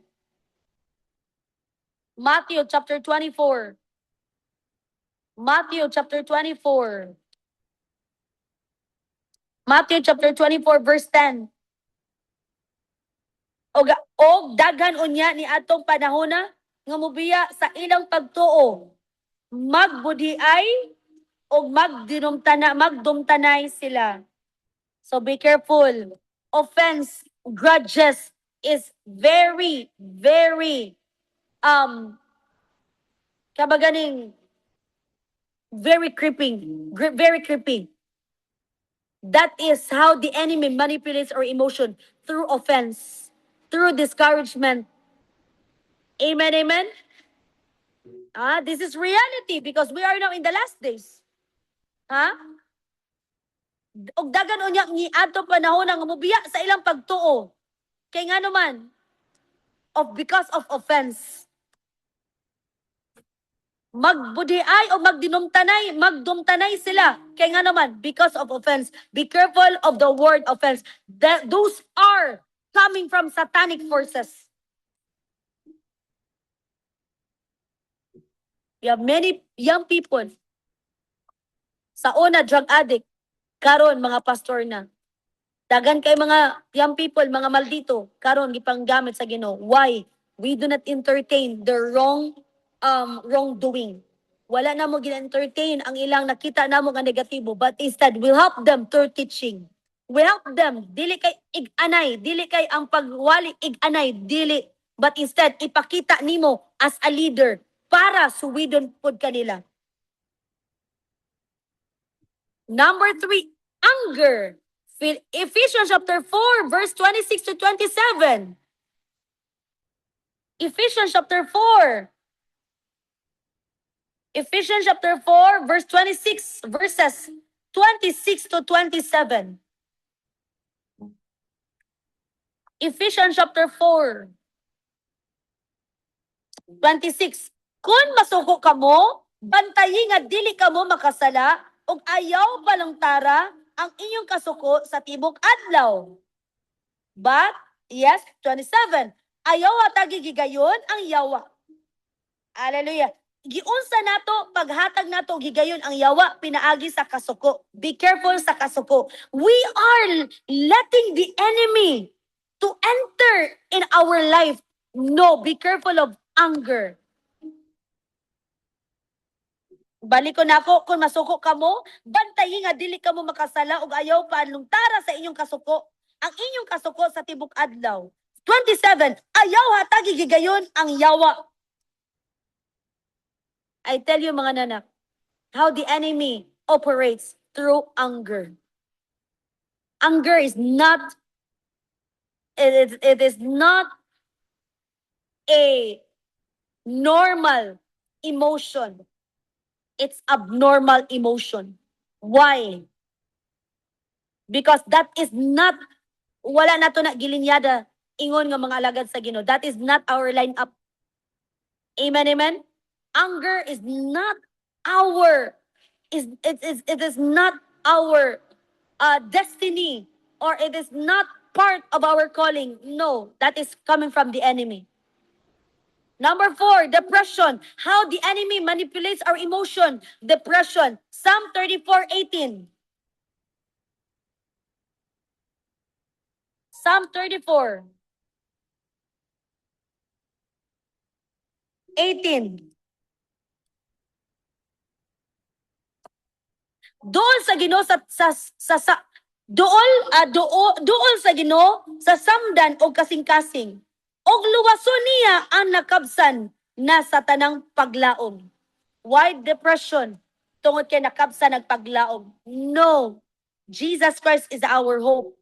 Matthew chapter 24. Matthew chapter 24. Matthew chapter 24, verse 10. Og daghan unya ni atong panahona nga mobiya sa ilang pagtuo. Magbudiay o magdumtanay sila. So be careful. Offense, grudges is very, very, kabaganing, very creeping. Very creeping. That is how the enemy manipulates our emotion through offense, through discouragement. Amen, amen? This is reality because we are now in the last days. Og dagan unya ni ato panahon nga mubiya sa ilang pagtuo. Kay nga naman, because of offense. Magbudiay o magdumtanay sila. Kay nga naman, because of offense. Be careful of the word offense. Those are coming from satanic forces. We have many young people. Sa una, drug addict. Karon, mga pastor na. Dagan kay mga young people, mga maldito. Karon, gipanggamit sa Ginoo. Why? We do not entertain the wrongdoing. Wala na mo gina-entertain ang ilang nakita namo nga negatibo, but instead, we'll help them through teaching. We help them. Dili kay ig-anay, dili kay ang pagwali ig-anay, dili. But instead, ipakita nimo as a leader para suwidon pud kanila. Number 3, anger. Ephesians chapter 4, verse 26 to 27. Ephesians chapter 4. Ephesians chapter 4, verse 26, verses 26 to 27. Ephesians chapter 4, 26. Kung masuko kamo, Bantayi nga dili ka mo makasala, ug ayaw balangtara ang inyong kasuko sa tibok adlaw. But, yes, 27, ayaw atagi gigayon ang yawa. Hallelujah. Giunsa nato paghatag nato gigayon ang yawa pinaagi sa kasuko. Be careful sa kasuko. We are letting the enemy to enter in our life. No, be careful of anger. Balik ko na ako, kung masuko ka mo, bantayi nga dili ka mo makasala ug ayaw pa lungtara sa inyong kasuko. Ang inyong kasuko sa tibok adlaw. 27, ayaw hatagi gigayon ang yawa. I tell you mga nanak, how the enemy operates through anger. Anger is not, it is not a normal emotion. It's abnormal emotion. Why? Because that is not, wala na to na gilinyada ingon nga mga alagad sa Ginoo. That is not our lineup. Amen, amen? Anger is not our, it is not our destiny, or it is not part of our calling. No, that is coming from the enemy. Number 4, depression. How the enemy manipulates our emotion. Depression. Psalm 34:18. Psalm 34:18. Dool sa Ginoo sa dool sa Ginoo sa samdan o kasing-kasing. Og luwason niya ang nakabsan na sa tanang paglaom. Why depression? Tungod kay nakabsan nagpaglaom. No. Jesus Christ is our hope.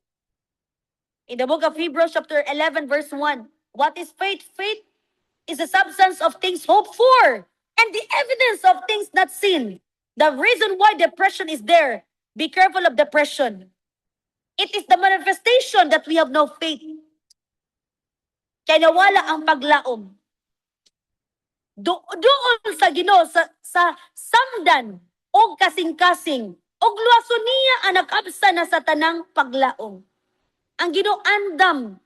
In the book of Hebrews chapter 11 verse 1, what is faith? Faith is the substance of things hoped for and the evidence of things not seen. The reason why depression is there, be careful of depression. It is the manifestation that we have no faith. Kaya nawala ang paglaom. Doon sa Ginoo sa samdan o kasing-kasing og luwason niya ang nakabsa na sa tanang paglaom. Ang Ginoo andam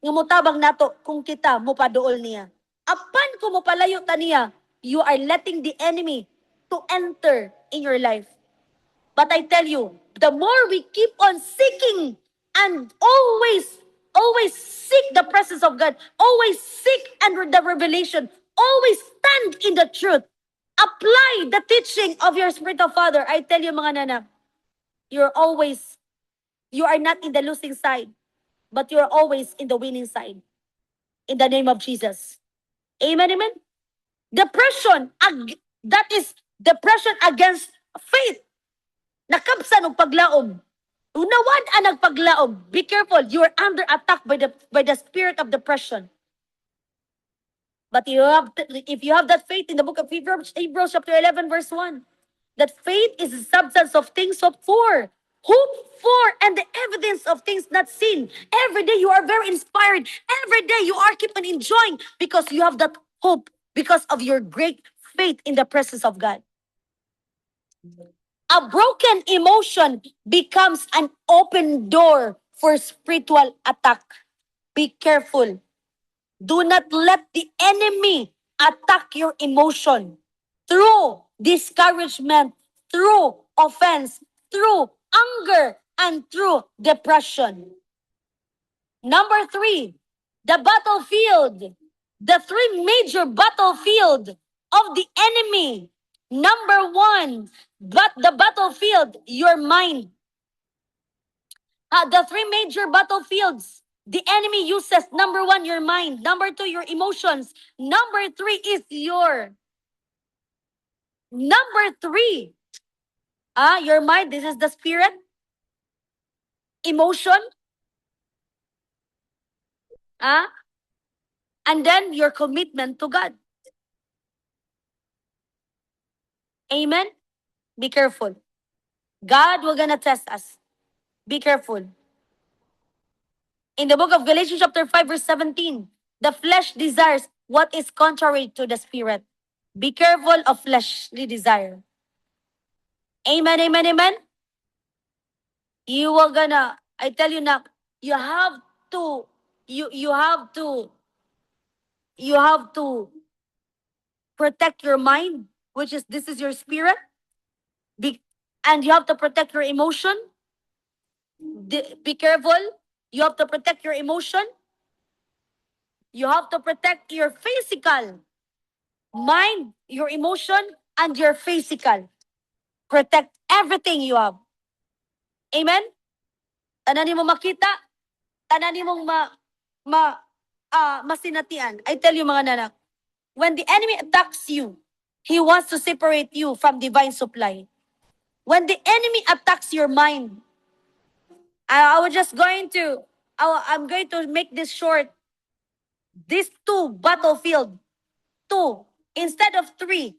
nga motabang nato kung kita mopaduol niya. Apan kung mopalayo ta niya, you are letting the enemy to enter in your life. But I tell you, the more we keep on seeking and always seek the presence of God, always seek under the revelation, always stand in the truth, apply the teaching of your spiritual father. I tell you mga nanak, you are not in the losing side, but you are always in the winning side. In the name of Jesus. Amen, amen? Depression, that is depression against faith. Nakabsan og paglaom. Unawad ang nagpaglaom. Be careful, you are under attack by the spirit of depression. But if you have that faith in the book of Hebrews chapter 11 verse 1, that faith is the substance of things hoped for, and the evidence of things not seen. Every day you are very inspired. Every day you are keeping enjoying because you have that hope because of your great faith in the presence of God. A broken emotion becomes an open door for spiritual attack. Be careful. Do not let the enemy attack your emotion through discouragement, through offense, through anger, and through depression. Number 3, the battlefield. The 3 major battlefield of the enemy. Number 1, but the battlefield, your mind. The 3 major battlefields the enemy uses. Number 1, your mind. Number 2, your emotions. Number 3 is your. Number 3, your mind. This is the spirit, emotion, and then your commitment to God. Amen? Be careful. God will gonna test us. Be careful. In the book of Galatians chapter 5 verse 17, the flesh desires what is contrary to the spirit. Be careful of fleshly desire. Amen, amen, amen. You are gonna, I tell you now, you have to, you have to, you have to protect your mind, which is, this is your spirit. Be, and you have to protect your emotion. Be careful. You have to protect your emotion. You have to protect your physical mind, your emotion, and your physical. Protect everything you have. Amen? Tanan mo makita, tanan mong masinatian. I tell you mga nanak, when the enemy attacks you, he wants to separate you from divine supply. When the enemy attacks your mind, I was just going to, I'm going to make this short. These two battlefield, two, instead of three,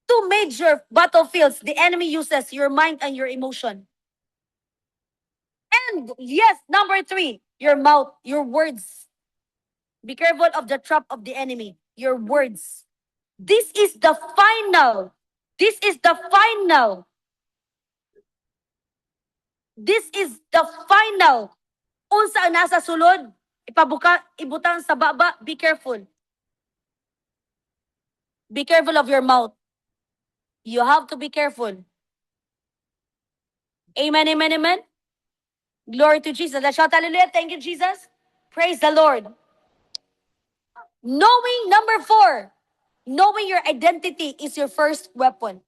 two major battlefields the enemy uses your mind and your emotion. And yes, number three, your mouth, your words. Be careful of the trap of the enemy, your words. This is the final. This is the final. This is the final. Unsa ang nasa sulod, ipabuka, ibutang sa baba, be careful. Be careful of your mouth. You have to be careful. Amen, amen, amen. Glory to Jesus. Let's shout hallelujah. Thank you, Jesus. Praise the Lord. Knowing, number four, knowing your identity is your first weapon.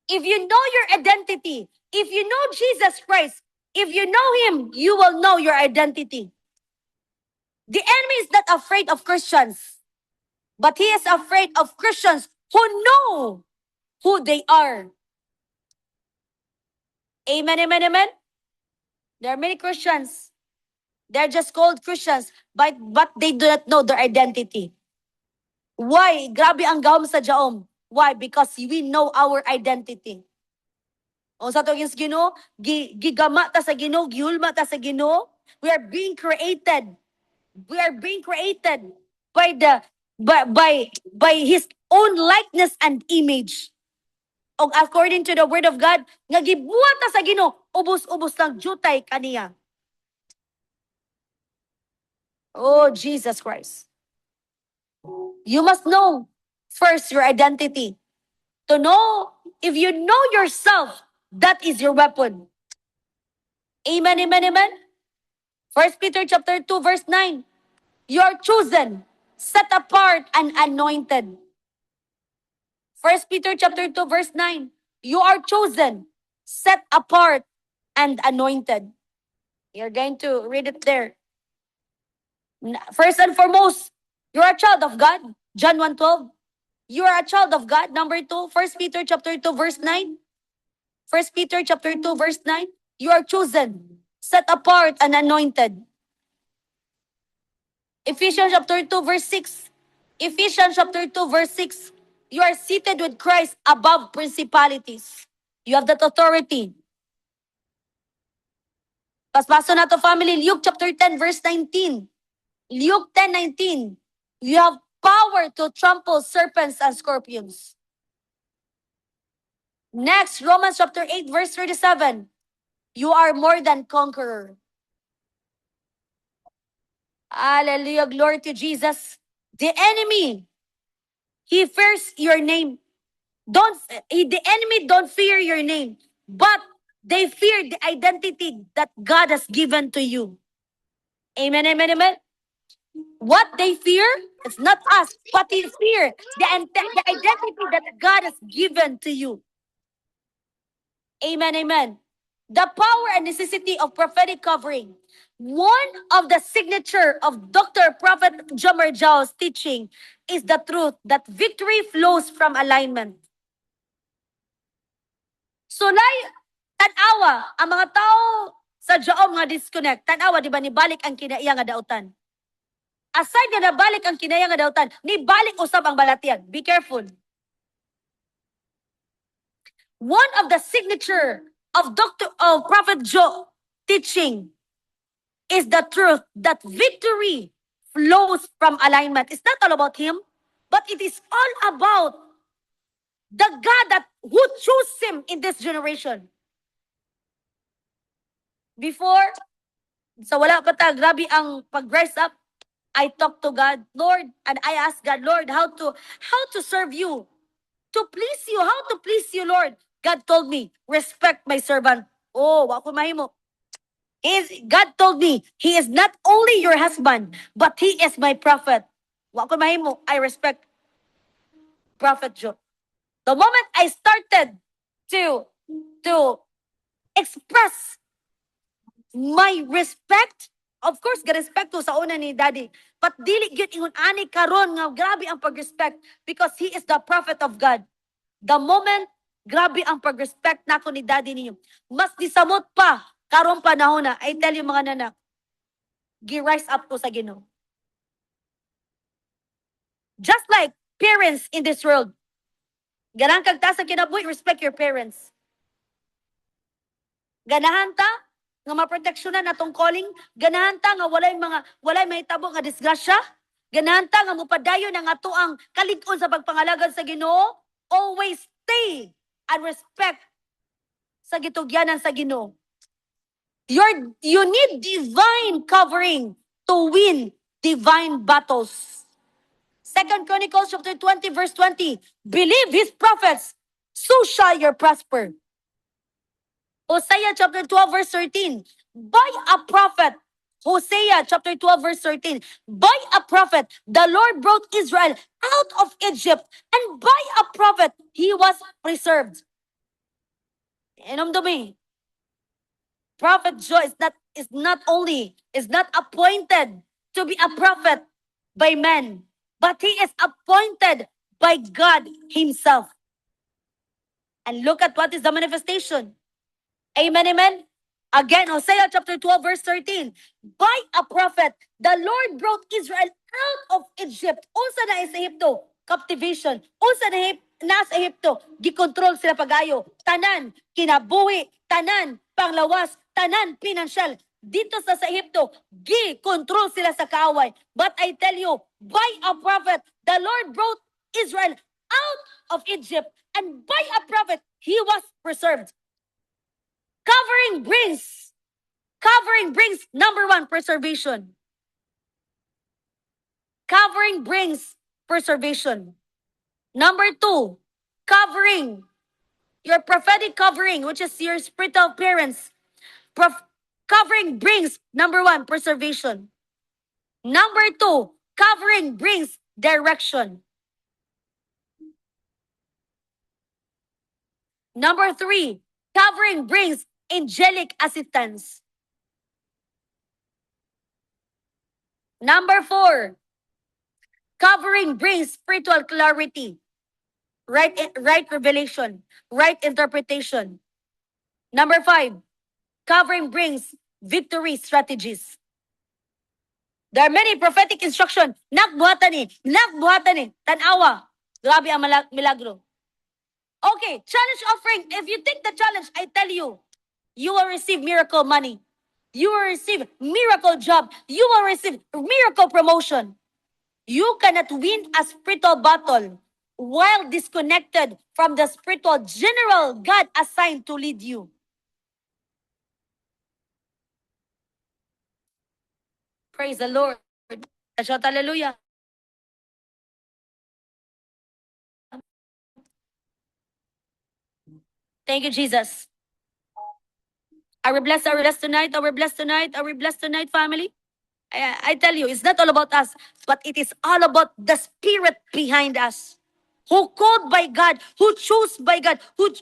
If you know your identity, if you know Jesus Christ, if you know Him, you will know your identity. The enemy is not afraid of Christians, but he is afraid of Christians who know who they are. Amen, amen, amen. There are many Christians. They're just called Christians, but they do not know their identity. Why? Grabe ang gawom sa jaom. Why? Because we know our identity. O sa tawagin sa Ginoo, gigama ta sa Ginoo, gihulma ta sa Ginoo. We are being created. We are being created by by His own likeness and image. O according to the Word of God, nga gibuhat ta sa Ginoo, ubos-ubos lang jutay kaniya. Oh, Jesus Christ. You must know first your identity. To know, if you know yourself, that is your weapon. Amen, amen, amen. 1 Peter chapter 2, verse 9. You are chosen, set apart, and anointed. 1 Peter chapter 2, verse 9. You are chosen, set apart, and anointed. You're going to read it there. First and foremost, you're a child of God. John 1:12. You are a child of God. Number 2, 1 Peter chapter 2, verse 9. 1 Peter chapter 2, verse 9. You are chosen, set apart, and anointed. Ephesians chapter 2, verse 6. Ephesians chapter 2, verse 6. You are seated with Christ above principalities. You have that authority. Paspaso na to, family. Luke chapter 10, verse 19. Luke 10:19. You have power to trample serpents and scorpions. Next, Romans chapter 8, verse 37. You are more than conqueror. Hallelujah, glory to Jesus. The enemy, he fears your name. The enemy don't fear your name, but they fear the identity that God has given to you. Amen, amen, amen. What they fear, it's not us, but they fear the identity that God has given to you. Amen, amen. The power and necessity of prophetic covering. One of the signature of Dr. Prophet Jomer Jao's teaching is the truth that victory flows from alignment. So, tanawa, ang mga tao sa Jaom nga disconnect, tanawa, di ba, nibalik ang kinaiya nga dautan. Aside nga nabalik ang kinaiya nga dautan, nibalik usab ang balatian. Be careful. One of the signature of Prophet Joe teaching is the truth that victory flows from alignment. It's not all about him, but it is all about The God that who chose him in this generation. Before, sa wala pa ta, grabe ang pag-rise up, I talk to God, Lord, and I ask God, Lord, how to serve you, to please you, how to please you, Lord. God told me, respect my servant. Oh, wa ko mahimo. God told me, He is not only your husband, but He is my prophet. Wa ko mahimo, I respect Prophet Joe. The moment I started to to express my respect, of course, ga-respect ko sa una ni Daddy. But dili gyud ingon ani karon nga grabe ang pag-respect because he is the prophet of God. The moment grabe ang pag-respect nako ni Daddy ninyo. Mas disamot pa karon panahon na. I tell you mga nanak, gi-rise up ko sa Ginoo. Just like parents in this world. Ganang kag ta sa kinabuhi, respect your parents. Ganahan ta nga maproteksyonan atong calling, ganahan ta nga walay mahitabo nga disgrasya, ganahan ta nga mupadayon ang ato ang kalig-on sa pagpangalagad sa Ginoo, always stay and respect sa gitugyanan sa Ginoo. You need divine covering to win divine battles. 2 Chronicles chapter 20 verse 20, believe his prophets, so shall you prosper. Hosea chapter 12 verse 13. By a prophet, Hosea chapter 12 verse 13. By a prophet, the Lord brought Israel out of Egypt, and by a prophet, he was preserved. Inomdumi. Prophet Joe is not appointed to be a prophet by men, but he is appointed by God himself. And look at what is the manifestation. Amen, amen. Again, Hosea chapter 12, verse 13. By a prophet, the Lord brought Israel out of Egypt. Unsa na sa Egypto? Captivation. Unsa na sa Egypto? Gikontrol sila pagayo. Tanan, kinabuhi. Tanan, panglawas. Tanan, pinansyal. Dito sa Egypto, gikontrol sila sa kaaway. But I tell you, by a prophet, the Lord brought Israel out of Egypt. And by a prophet, he was preserved. Covering brings number one, preservation. Covering brings preservation. Number two, covering, your prophetic covering, which is your spiritual appearance. Covering brings number one, preservation. Number two, covering brings direction. Number three, covering brings angelic assistance. Number four, covering brings spiritual clarity, right revelation, right interpretation. Number five, covering brings victory strategies. There are many prophetic instruction. Nakbuhatan ni, tanawa. Grabe ang milagro. Okay, challenge offering. If you take the challenge, I tell you, you will receive miracle money. You will receive miracle job. You will receive miracle promotion. You cannot win a spiritual battle while disconnected from the spiritual general God assigned to lead you. Praise the Lord. Shout hallelujah. Thank you, Jesus. Are we blessed? Are we blessed tonight? Are we blessed tonight? Are we blessed tonight, family? I tell you, it's not all about us, but it is all about the spirit behind us. Who called by God, who chose by God, who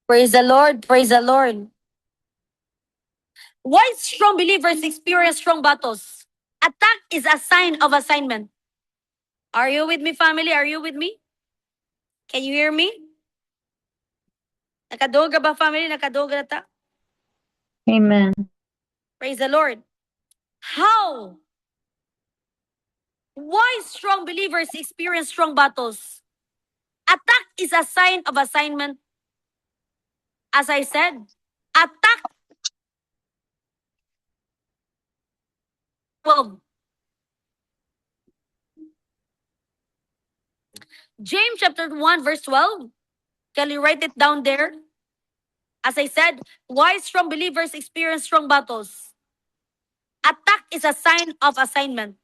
Praise the Lord. Praise the Lord. Why strong believers experience strong battles? Attack is a sign of assignment. Are you with me, family? Are you with me? Can you hear me? Nakadoga ba, family? Nakadoga na ta? Amen. Praise the Lord. How? Why strong believers experience strong battles? Attack is a sign of assignment. As I said, attack 12. James chapter 1 verse 12. Can you write it down there? As I said, why strong believers experience strong battles? Attack is a sign of assignment.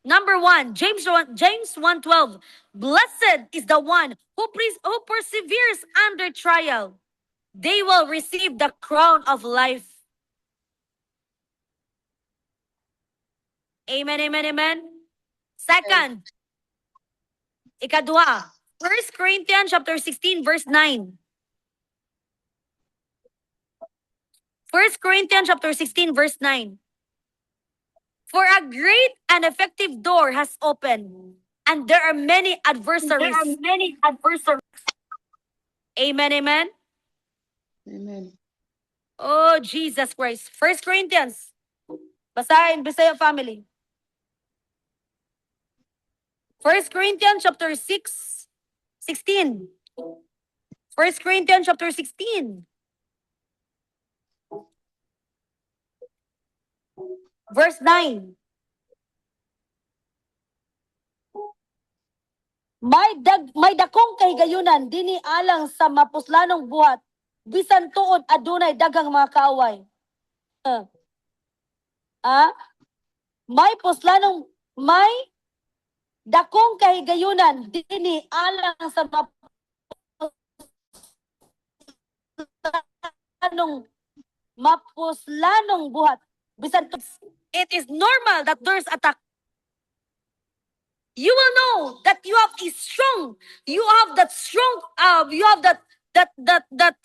Number 1, James 1:12. Blessed is the one who perseveres under trial. They will receive the crown of life. Amen, amen, amen. Second, ikadua, 1 Corinthians chapter 16 verse 9. 1 Corinthians chapter 16 verse 9. For a great and effective door has opened, and there are many adversaries. Amen, amen. Amen. Oh, Jesus Christ. 1 Corinthians. Basahin, Bisaya family. 1 Corinthians chapter 6, 16. 1 Corinthians chapter 16. Verse 9. May dakong kahigayunan dini alang sa mapuslanong buhat, bisan tuod adunay daghang mga kaaway. May dakong kahigayunan dini alang sa mapuslanong buhat, bisan tuod. It is normal that there's attack. You will know that you have that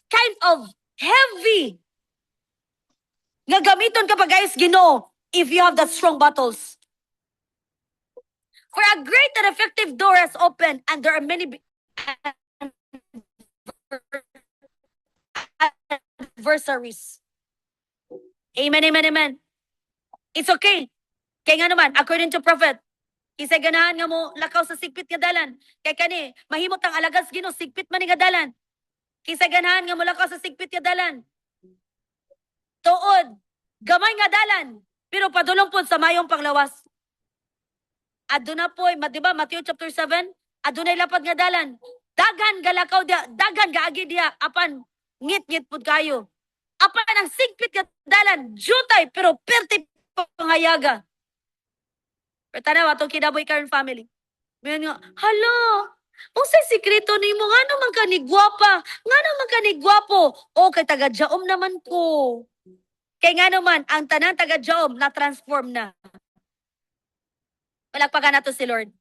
kind of heavy nga gamiton ka pa guys, Ginoo, if you have that strong battles. For a great and effective door has opened, and there are many adversaries. Amen, amen, amen. It's okay. Kaya nga naman, according to prophet, isay ganahan nga mo lakaw sa sigpit nga dalan. Kay kani, mahimot ang alagas Ginoo, sigpit man nga dalan. Kisay ganahan nga mo lakaw sa sigpit nga dalan. Tuod, gamay nga dalan, pero padulong po sa mayong panglawas. Aduna po, di ba, Matthew chapter 7, adunay lapad nga dalan. Dagan galakaw dia, dagan gaagi dia, apan ngit-ngit pud kayo. Apan ang sigpit nga dalan, jutay, pero perti panghayaga. Pero tanaw, atong kinaboy karon family. Ngayon nga, hala, unsay sikreto nimo nga naman ka ni gwapa, nga naman ka ni gwapo. O kay taga-jaom naman ko. Kay nga naman, ang tanan taga-jaom na transform na. Palakpakan nato si Lord.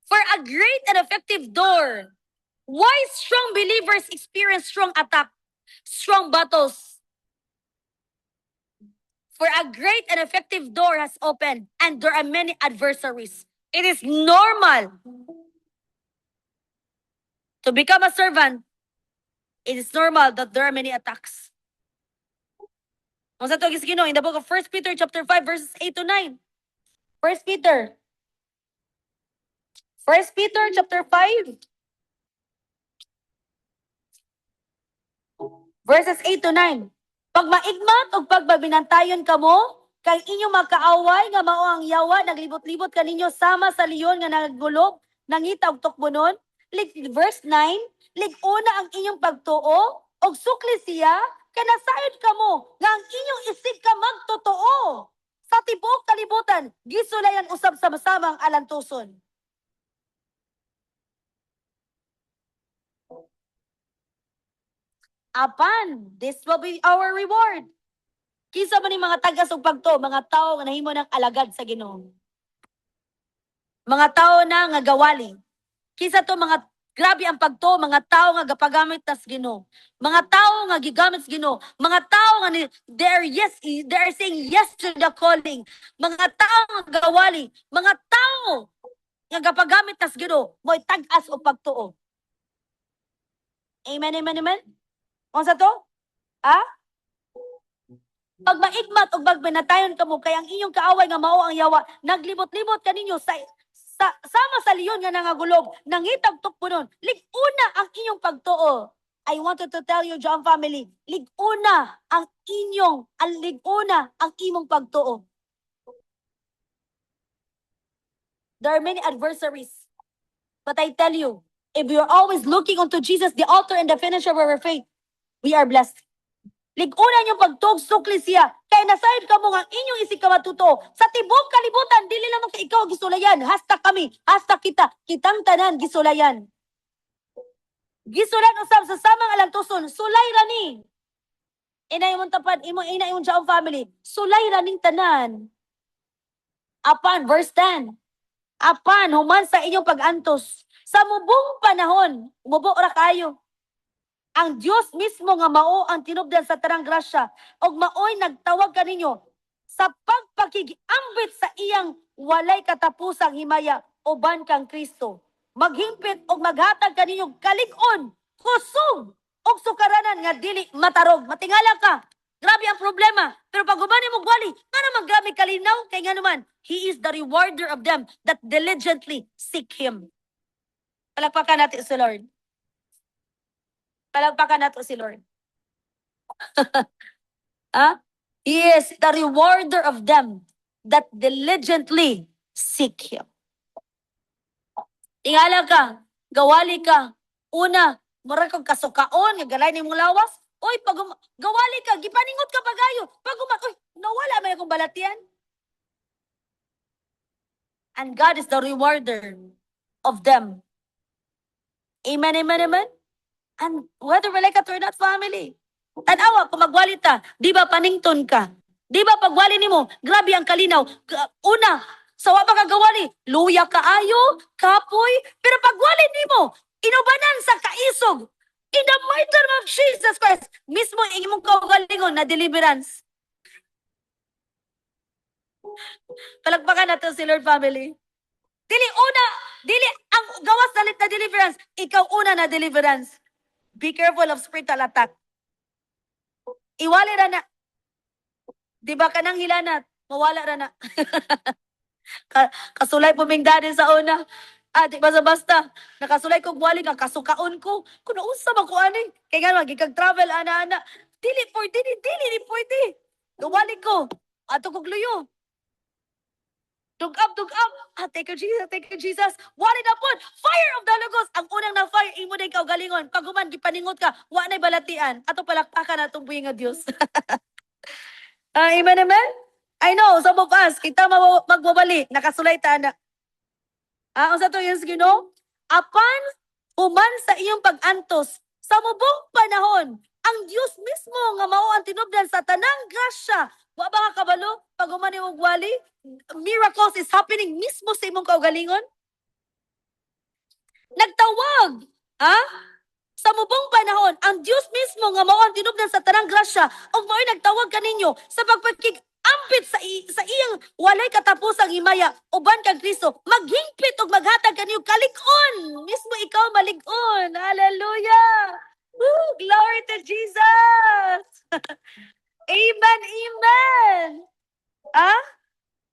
For a great and effective door, why strong believers experience strong attack, strong battles? For a great and effective door has opened, and there are many adversaries. It is normal to become a servant. It is normal that there are many attacks. In the book of 1 Peter chapter 5 verses 8 to 9. 1 Peter chapter 5 verses 8 to 9. Pag maigmat o pagbabinantayon kamo, kay inyong magkaaway nga mao ang yawa, naglibot-libot kaninyo sama sa leon nga naggulob, nangita og tukbonon. Verse 9, liguna ang inyong pagtuo, og sukli siya, kanasayod kamo, nga ang inyong isig ka magtotoo. Sa tibuok kalibutan, gisulayan usab sama-samang alantuson. Apan, this will be our reward. Kisa man ni mga tagas ug pagto, mga tao nga nahimo ng alagad sa Ginoo. Mga tao na nga gawali. Kisa to mga Grabe ang pagtuo, mga tao nga gapagamit tas Ginoo. Mga tao nga gigamit sa Ginoo. Mga tao nga they are saying yes to the calling. Mga tao nga gawali, mga tao nga gapagamit tas Ginoo, mo'y tag-as o pagtuo. Amen, amen, amen. Unsa to? Ha? Pag maigmat o pag binatayon kamo kay ang inyong kaaway nga mao ang yawa, naglibot-libot kaninyo sama sa liyon nga nangagulob, nangitag tukpunon, liguna ang inyong pagtuo. I wanted to tell you, John family, liguna ang imong pagtuo. There are many adversaries. But I tell you, if we are always looking unto Jesus, the author and the finisher of our faith, we are blessed. Liguna niyong pagtuog sukli siya. Kaya nasayod ka mo nga inyong isig ka matuto. Sa tibok kalibutan, dili lamang ka ikaw gisulayan. Hasta kami, hasta kita, kitang tanan gisulayan. Gisulan usab sa samang alantuson, sulay rani. Inay mong tapad, inay mong Jaong family, sulay raning tanan. Apan, verse 10. Apan, human sa inyong pag-antos. Sa mubong panahon, umubo ra kayo. Ang Diyos mismo nga mao ang tinubdan sa tarang grasya og maoy nagtawag kaninyo sa pagpakigiambit sa iyang walay katapusang himaya uban kang Kristo. Maghimpit og maghatag kaninyo kalig-on, kusog og sukaranan nga dili matarog. Matingala ka. Grabe ang problema. Pero pag ubani mo gwali, nga naman grabe kalinaw kay nga naman, He is the rewarder of them that diligently seek Him. Palakpakan natin si Lord. Palagpakan nato si Lord. Ah? He is the rewarder of them that diligently seek Him. Tingala ka, gawali ka, una, mura kang kasukaon, nga galay ni mong lawas, oy, gawali ka, gipaningot ka pagayo, oy, nawala may akong balatian. And God is the rewarder of them. Amen, amen, amen. And whether we like it or not, family. Tanawa, kung magwalit ta, di ba panington ka? Di ba pagwali nimo, grabe ang kalinaw. Una, sawa ba kagawali? Luya kaayo, kapoy, pero pagwali nimo, inubanan sa kaisog. In the mighty name of Jesus Christ, mismo ang imong kaugalingon na deliverance. Palagpakan natin si Lord family. Dili ang gawas dalit na deliverance, ikaw una na deliverance. Be careful of spiritual attack. Iwali ra na. Di ba ka nang hilanat? Mawala ra na. Kasulay po ming daddy sa una. Di basta-basta. Nakasulay kong wali ka, kasukaon ko. Kung nausa ba ko ani? Kaya nga, magigag-travel, ana-ana. Dili pwede. Gawali ko. Ato kong luyo. Dug up. Take you, Jesus. Wali na po. Fire of the Holy Ghost. Ang unang na fire, imo na ikaw galingon. Pag human, gipaningot ka, wa na'y balatian. Ato palakpakan na itong buhay nga Diyos. Amen, amen? I know, some of us, kita magbabali, nakasulay ta na. Unsa to yung Ginoo? Apan, human sa iyong pag-antos, sa mubong panahon, ang Diyos mismo nga mao ang tinubdan sa tanang grasya. Wa ba ka kabalo? Pag human imong wali, miracles is happening mismo sa imong kaugalingon. Nagtawag, sa mubong panahon, ang Diyos mismo nga mao ang tinubdan sa tanang grasya ug mao'y nagtawag kaninyo sa pagpakig-ampit sa iyang walay katapusang himaya uban kang Kristo. Maghingpit ug maghatag kaninyo kalig-on. Mismo ikaw malig-on. Hallelujah. Woo, glory to Jesus. Amen.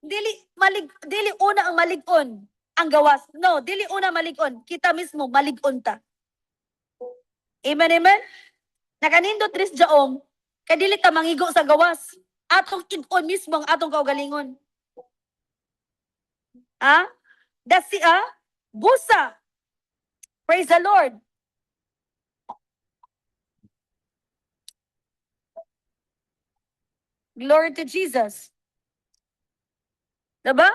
Dili una ang malig-on ang gawas. No, dili una malig-on. Kita mismo malig-on ta. Amen. Nakanindot ris jaong, kadili ta mangigo sa gawas. Atong id-on mismo ang atong kaugalingon. Busa. Praise the Lord. Glory to Jesus. Diba?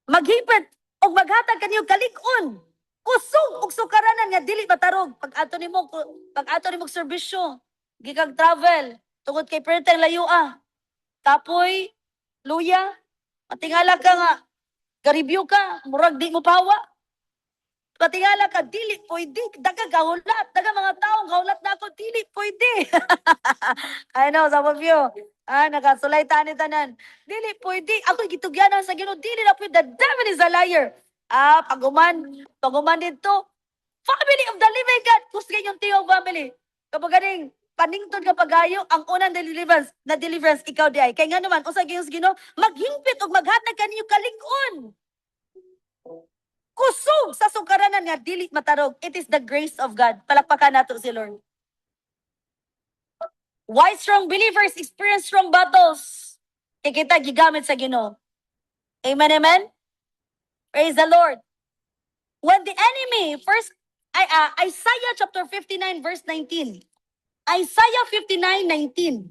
Maghipit o maghatag kanyo kalig-on. Kusog og sukaranan nga dili matarog. Pag ato nimo serbisyo, gikag travel, tungod kay perteng layo Tapoy, luya, matingala ka nga, garibyo ka, murag di mo pawa. Patingala ka, dili pwede. Daga gahulat. Daga mga taong gahulat na ako, dili pwede. I know, some of you. Nakasulay tani tanan. Dili pwede. Ako gitugyanan sa Ginoo, dili na pwede. The devil is a liar. Paguman dito. Family of the living God. Kusgay yung tiyong family. Kapag ganing, paningtod ka pagayo, ang unang deliverance, ikaw di ay. Kaya nga naman, usa gayong Ginoo, maghingpit o maghatag kaniyo kalig-on. Kusog sa sugaranan nga dili matarog. It is the grace of God. Palakpakan nato si Lord. Why strong believers experience strong battles? Kita gigamit sa Ginoo. Amen, amen? Praise the Lord. When the enemy, Isaiah chapter 59 verse 19. Isaiah 59:19.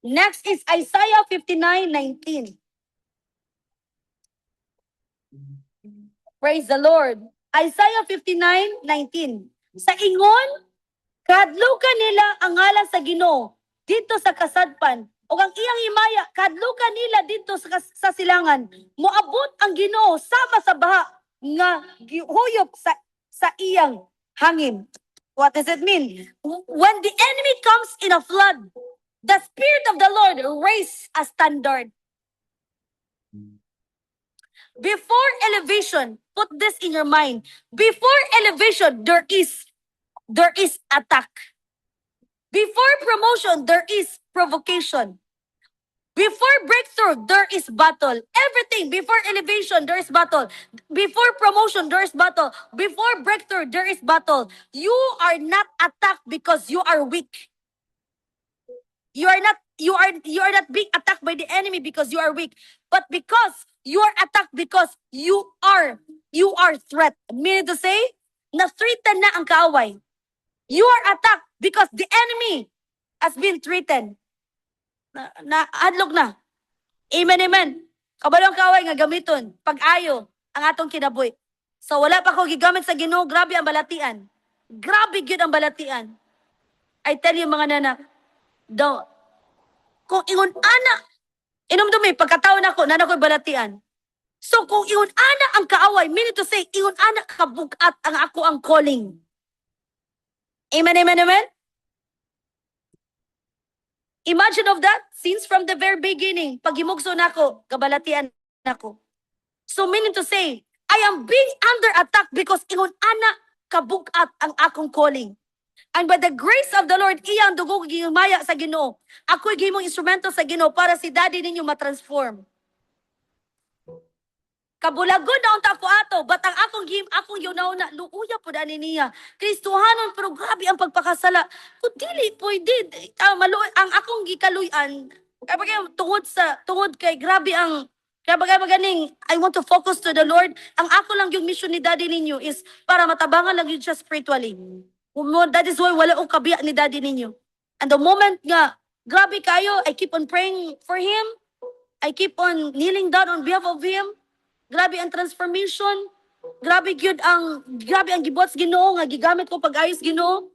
Next is Isaiah 59:19. Praise the Lord. Isaiah 59:19. Sa ingon, kadlukan nila ang ngalan sa Ginoo dito sa kasadpan. O ang iyang himaya, kadlukan nila dito sa silangan. Moabot ang Ginoo sama sa baha nga gihuyop sa iyang hangin. What does it mean? When the enemy comes in a flood, the Spirit of the Lord raise a standard. Before elevation, put this in your mind. Before elevation, there is attack. Before promotion, there is provocation. Before breakthrough, there is battle. Everything, before elevation, there is battle. Before promotion, there is battle. Before breakthrough, there is battle. You are not attacked because you are weak. You are not being attacked by the enemy because you are weak, but because you are attacked because you are threat. Meaning to say, na-threaten na ang kaaway. You are attacked because the enemy has been threatened. Hadlok na. Amen, amen. Kabalong kaaway nga gamiton, pag-ayo ang atong kinabuhi. So wala pa ko gigamit sa Ginoo, grabe ang balatian. Grabe gyud ang balatian. I tell you mga nanak, kung ingon ana, inumdumi, pagkataon ako, nana ko'y balatian. So kung ingon ana ang kaaway, meaning to say, ingon ana kabugat ang ako ang calling. Amen, amen, amen? Imagine of that, since from the very beginning, pag himugso nako, kabalatian nako. So meaning to say, I am being under attack because ingon ana kabugat ang akong calling. And by the grace of the Lord, iyang dugo gihimaya sa Ginoo. Ako'y gihimong instrumento sa Ginoo para si daddy ninyo matransform. Kabulagod na unta ko ato, but ang akong yunaw na luuya po dani niya. Kristohanon, pero grabe ang pagpakasala. Kung dili, pwede. Ang akong gikaluyan, tungod kay grabe ang, kaya ganing, I want to focus to the Lord. Ang ako lang yung mission ni daddy ninyo is para matabangan lang yun siya spiritually. That is why wala akong kabiya ni daddy ninyo. And the moment nga, grabe kayo, I keep on praying for him. I keep on kneeling down on behalf of him. Grabe ang transformation. Grabe ang gibuhat sa Ginoo nga gigamit ko pag-ayos Ginoo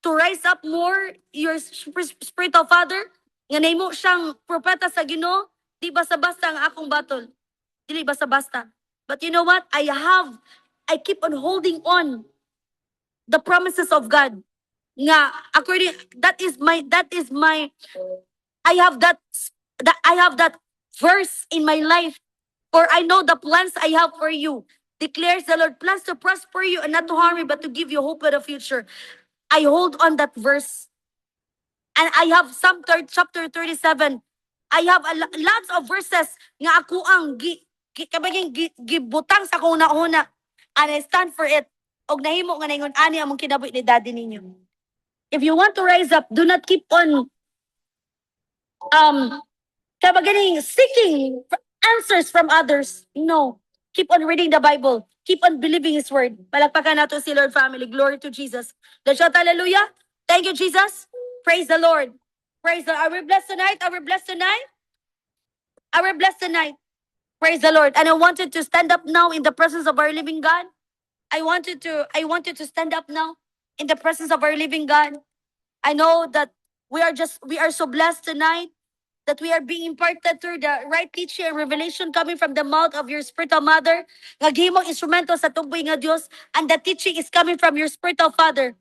to rise up more your spiritual father. Nga nahimo siyang propeta sa Ginoo, di basta-basta ang akong battle. Dili basta-basta. But you know what? I keep on holding on the promises of God. Nga that is my I have that verse in my life. For I know the plans I have for you, declares the Lord, plans to prosper you and not to harm you, but to give you hope for the future. I hold on that verse. And I have Psalm chapter 37. I have lots of verses nga ako ang gibutang sa kong nauna. And I stand for it. Og nahimo nga naingon ani among kinabuhi ni daddy ninyo. If you want to rise up, do not keep on seeking answers from others. No. Keep on reading the Bible. Keep on believing His word. Palakpakan nato si Lord family. Glory to Jesus. Let's shout hallelujah. Thank you, Jesus. Praise the Lord. Praise the Lord. Are we blessed tonight? Are we blessed tonight? Are we blessed tonight? Praise the Lord. And I wanted to stand up now in the presence of our living God. I wanted to stand up now in the presence of our living God. I know that we are so blessed tonight. that we are being imparted through the right teaching and revelation coming from the mouth of your spiritual mother, nga gihimong instrumento sa tuboy nga Dios, and the teaching is coming from your spiritual father.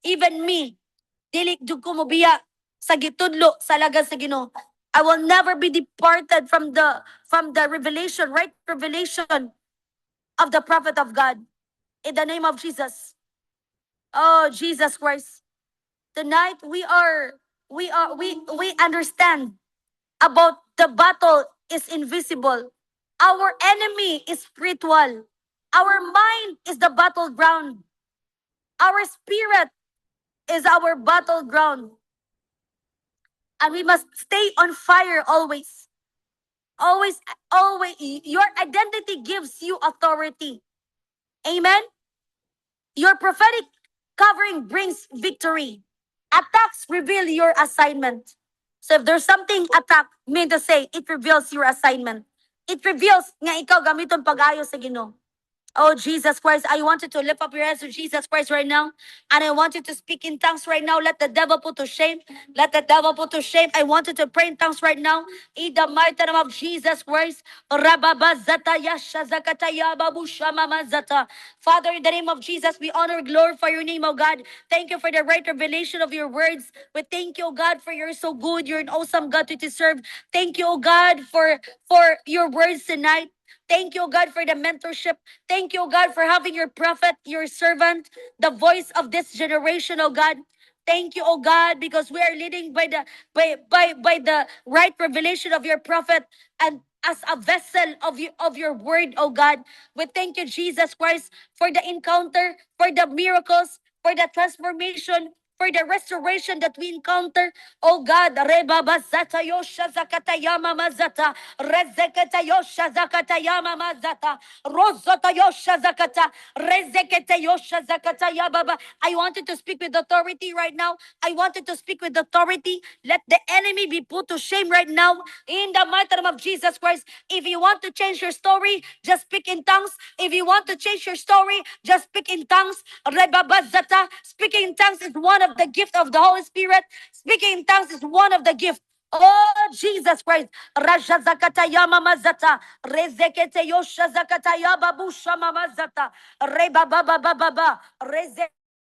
Even me, dili jud ko mobiya sa gitudlo sa lagad sa Ginoo. I will never be departed from the revelation, right revelation of the prophet of God. In the name of Jesus. Oh, Jesus Christ. Tonight we understand about the battle is invisible. Our enemy is spiritual. Our mind is the battleground. Our spirit is our battleground. And we must stay on fire always. Always, always. Your identity gives you authority. Amen? Your prophetic covering brings victory. Attacks reveal your assignment. So if there's something attack, mean to say, it reveals your assignment. It reveals nga ikaw gamiton pag-ayo sa Ginoo. Oh, Jesus Christ, I want you to lift up your hands to Jesus Christ right now. And I want you to speak in tongues right now. Let the devil put to shame. Let the devil put to shame. I want you to pray in tongues right now. In the mighty name of Jesus Christ. Rababazata yasha zakataya babusha mamazata. Father, in the name of Jesus, we honor and glorify your name, oh God. Thank you for the right revelation of your words. We thank you, oh God, for you're so good. You're an awesome God to serve. Thank you, oh God, for your words tonight. Thank you, God, for the mentorship. Thank you, God, for having your prophet, your servant, the voice of this generation, oh God. Thank you, oh God, because we are leading by the right revelation of your prophet and as a vessel of your word, oh God. We thank you, Jesus Christ, for the encounter, for the miracles, for the transformation, for the restoration that we encounter. Oh God, Rebabazata Yosha Zakatayama Mazata, Rezeketa Yosha Zakatayama Mazata, Rosota Yosha Zakata, Rezeketa Yosha Zakataya Baba. I wanted to speak with authority right now. I wanted to speak with authority. Let the enemy be put to shame right now in the mighty name of Jesus Christ. If you want to change your story, just speak in tongues. If you want to change your story, just speak in tongues. Rebabazata. Speaking in tongues is one of the gift of the Holy Spirit. Speaking in tongues is one of the gift. Oh, Jesus Christ. Raja zakata mama zata. Rezekete yosha zakata babusha mama zata. Reba baba baba baba.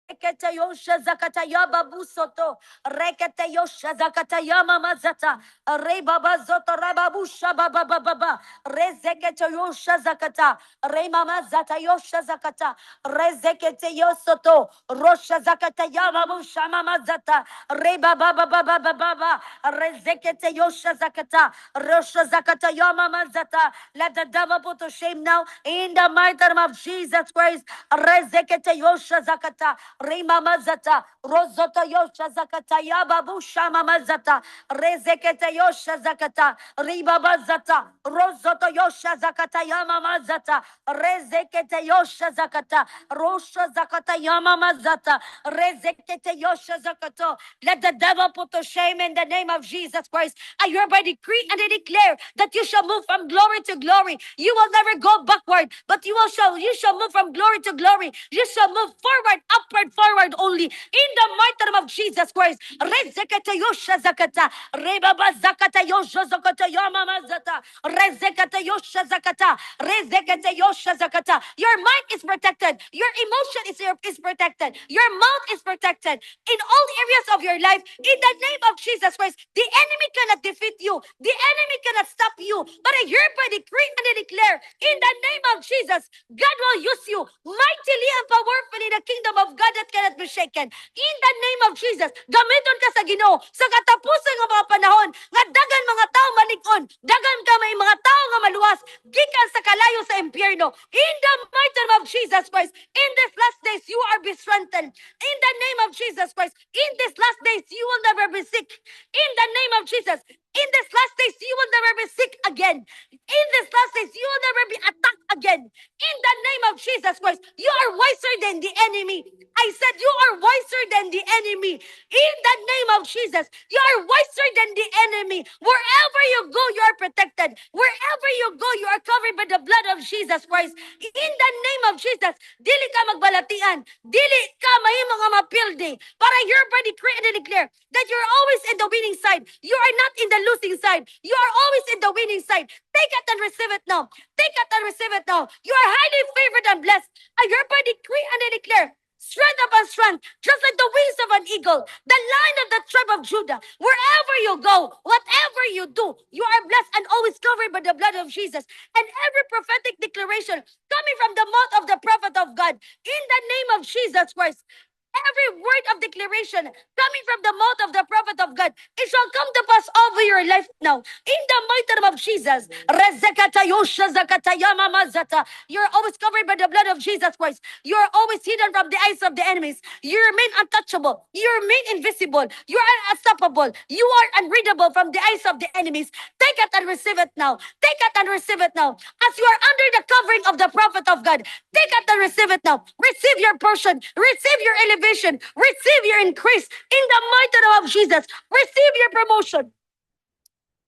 Rekete yosha zakata babu soto. Rekete yosha zakata mama zata. Reba bazoto rebabusha baba baba baba. Rezekete yosha zakata. Re mama zata yosha zakata. Rezekete yosoto. Rosha zakata babusha mama zata. Reba baba baba baba baba. Rezekete yosha zakata. Rosha zakata mama zata. Let the devil put to shame now in the mighty name of Jesus Christ. Rezekete yosha zakata. Rimama zata. Rozota yosha zakata. Yababu shamama zata. Rezekete yosha zakata. Ribaba zata. Rozoto yosha zakata. Yamama zata. Rezekete yosha zakata. Rosha zakata. Yamama zata. Rezekete yosha zakato. Let the devil put to shame in the name of Jesus Christ. I hereby decree and I declare that you shall move from glory to glory. You will never go backward, but you shall move from glory to glory. You shall move forward, upward, forward only. In the mighty name of Jesus Christ. Rezekete yosha zakata. Rebaba zakata yosha zakata yamama zata. Rezekete yosha zakata. Rezekete yosha zakata. Your mind is protected. Your emotion is protected. Your mouth is protected. In all areas of your life, in the name of Jesus Christ, the enemy cannot defeat you. The enemy cannot stop you. But I hereby decree and I declare, in the name of Jesus, God will use you mightily and powerfully in the kingdom of God that cannot be shaken. In the name of Jesus, gamiton ka sa Ginoo sa katapusan ng mga panahon nga dagan mga tao malig-on, dagan ka may mga tao nga maluwas, gikan sa kalayo sa impyerno. In the mighty name of Jesus Christ, in these last days you are be strengthened. In the name of Jesus Christ, in these last days you will never be sick. In the name of Jesus, in these last days you will never be sick again. In these last days you will never be attacked again. In the name of Jesus Christ, you are wiser than the enemy. I said you are wiser than the enemy. In the name of Jesus, you are wiser than the enemy. Wherever you go, you are protected. Wherever you go, you are covered by the blood of Jesus Christ. In the name of Jesus, dili ka magbalatian. Dili ka mahimo nga fulfilled day. But I hereby decree and declare that you're always in the winning side. You are not in the losing side. You are always in the winning side. Take it and receive it now. Take it and receive it now. You are highly favored and blessed. I hereby decree and I declare strength upon strength, just like the wings of an eagle, the line of the tribe of Judah. Wherever you go, whatever you do, you are blessed and always covered by the blood of Jesus. And every prophetic declaration coming from the mouth of the prophet of God, in the name of Jesus Christ, every word of declaration coming from the mouth of the prophet of God, it shall come to pass over your life now. In the mighty name of Jesus. Rezekatayosha zakatayama mazata. You're always covered by the blood of Jesus Christ. You're always hidden from the eyes of the enemies. You remain untouchable. You remain invisible. You are unstoppable. You are unreadable from the eyes of the enemies. Take it and receive it now. Take it and receive it now. As you are under the covering of the prophet of God, take it and receive it now. Receive your portion. Receive your elevation. Receive your increase. In the mighty name of Jesus, receive your promotion.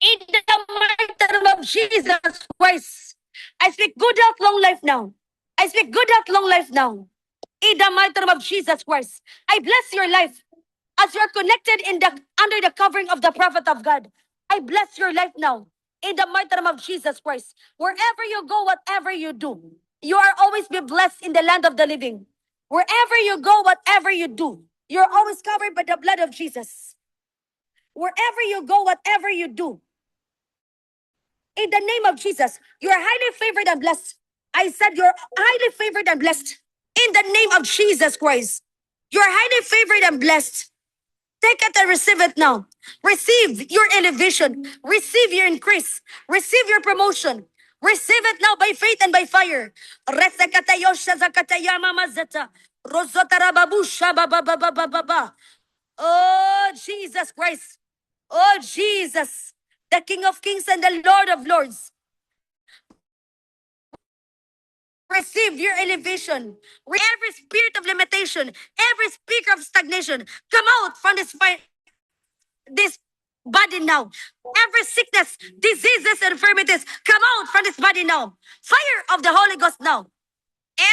In the mighty name of Jesus Christ, I speak good health, long life now. I speak good health, long life now. In the mighty name of Jesus Christ, I bless your life as you are connected in the under the covering of the prophet of God. I bless your life now. In the mighty name of Jesus Christ, wherever you go, whatever you do, you are always be blessed in the land of the living. Wherever you go, whatever you do, you're always covered by the blood of Jesus. Wherever you go, whatever you do, in the name of Jesus, you are highly favored and blessed. I said you're highly favored and blessed. In the name of Jesus Christ, you're highly favored and blessed. Take it and receive it now. Receive your elevation. Receive your increase. Receive your promotion. Receive it now by faith and by fire. Resekatayosha zakatayama mazeta. Rozotarababusha ba ba ba ba ba ba ba. Oh, Jesus Christ. Oh, Jesus, the King of Kings and the Lord of Lords. Receive your elevation. Every spirit of limitation, every speaker of stagnation, come out from this body now. Every sickness, diseases, infirmities, come out from this body now. Fire of the Holy Ghost now.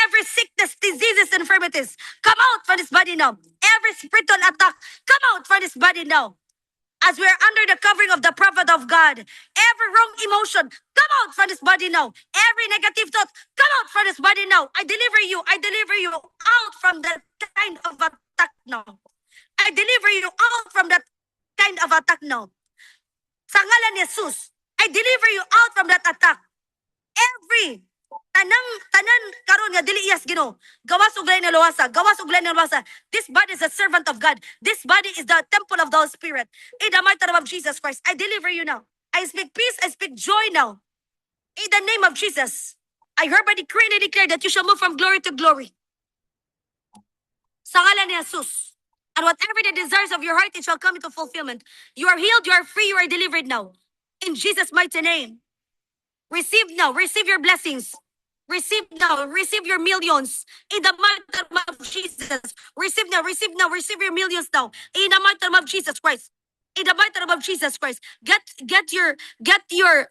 Every sickness, diseases, infirmities, come out from this body now. Every spiritual attack, come out from this body now. As we are under the covering of the prophet of God, every wrong emotion, come out from this body now. Every negative thought, come out from this body now. I deliver you out from that kind of attack now. I deliver you out from that kind of attack now. Sa ngalan ni Jesus, I deliver you out from that attack. Every tanan karon nga dili iyas Ginoo, gawas ug lain na luwasa, gawas ug lain na luwasa. This body is a servant of God. This body is the temple of the Holy Spirit. In the mighty name of Jesus Christ, I deliver you now. I speak peace, I speak joy now. In the name of Jesus, I hereby decree and declare that you shall move from glory to glory. Sa ngalan ni Jesus. And whatever the desires of your heart, it shall come into fulfillment. You are healed, you are free, you are delivered now. In Jesus' mighty name. Receive now, receive your blessings. Receive now, receive your millions. In the mighty name of Jesus. Receive now, receive now, receive your millions now. In the mighty name of Jesus Christ. In the mighty name of Jesus Christ. Get your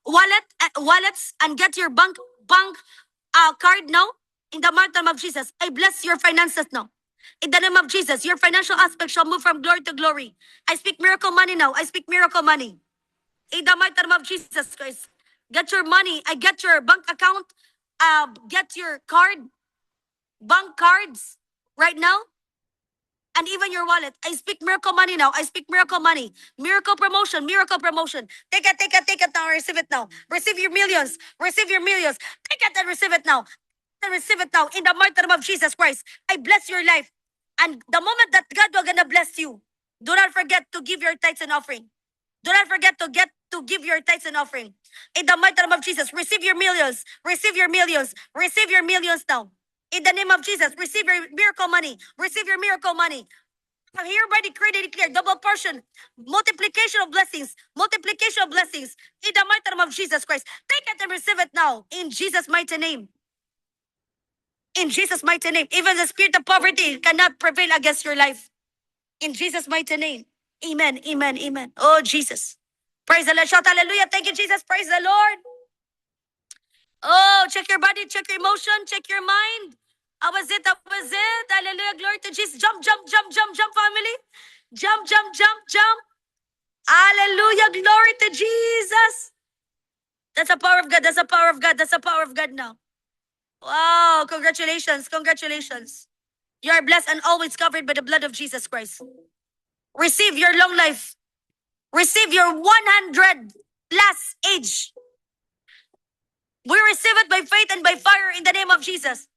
wallets and get your bank card now. In the mighty name of Jesus. I bless your finances now. In the name of Jesus, your financial aspect shall move from glory to glory. I speak miracle money now. I speak miracle money. In the mighty name of Jesus Christ. Get your money. I get your bank account. Get your bank cards right now. And even your wallet. I speak miracle money now. I speak miracle money. Miracle promotion. Miracle promotion. Take it now. Receive it now. Receive your millions. Receive your millions. Take it and receive it now. And receive it now. In the mighty name of Jesus Christ. I bless your life. And the moment that God will gonna bless you, do not forget to give your tithes and offering. Do not forget to give your tithes and offering. In the mighty name of Jesus, receive your millions. Receive your millions. Receive your millions now. In the name of Jesus, receive your miracle money. Receive your miracle money. I hereby decree and declare double portion, multiplication of blessings, multiplication of blessings. In the mighty name of Jesus Christ, take it and receive it now. In Jesus' mighty name. In Jesus' mighty name. Even the spirit of poverty cannot prevail against your life. In Jesus' mighty name. Amen, amen, amen. Oh, Jesus. Praise the Lord. Shout hallelujah. Thank you, Jesus. Praise the Lord. Oh, check your body, check your emotion, check your mind. How was it? How was it? Hallelujah. Glory to Jesus. Jump, jump, jump, jump, jump, family. Jump, jump, jump, jump. Hallelujah. Glory to Jesus. That's the power of God. That's the power of God. That's the power of God now. Wow. Congratulations. Congratulations. You are blessed and always covered by the blood of Jesus Christ. Receive your long life. Receive your 100 plus age. We receive it by faith and by fire in the name of Jesus.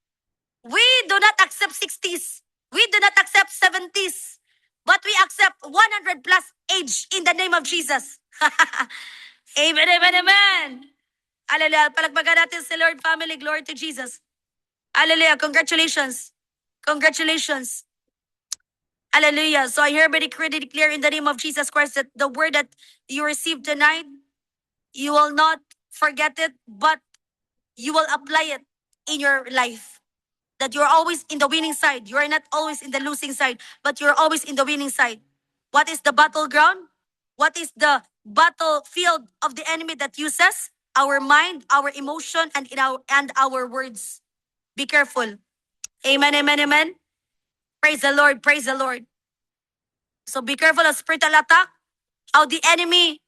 We do not accept 60s. We do not accept 70s. But we accept 100 plus age in the name of Jesus. Amen, amen, amen. Hallelujah. Palagpagan natin si Lord, family. Glory to Jesus. Hallelujah. Congratulations. Congratulations. Hallelujah. So I hereby declare in the name of Jesus Christ that the word that you received tonight, you will not forget it, but you will apply it in your life. That you're always in the winning side. You are not always in the losing side, but you're always in the winning side. What is the battleground? What is the battlefield of the enemy that uses? Our mind, our emotion, and our words. Be careful. Amen, amen, amen. Praise the Lord, praise the Lord. So be careful of spiritual attack. How the enemy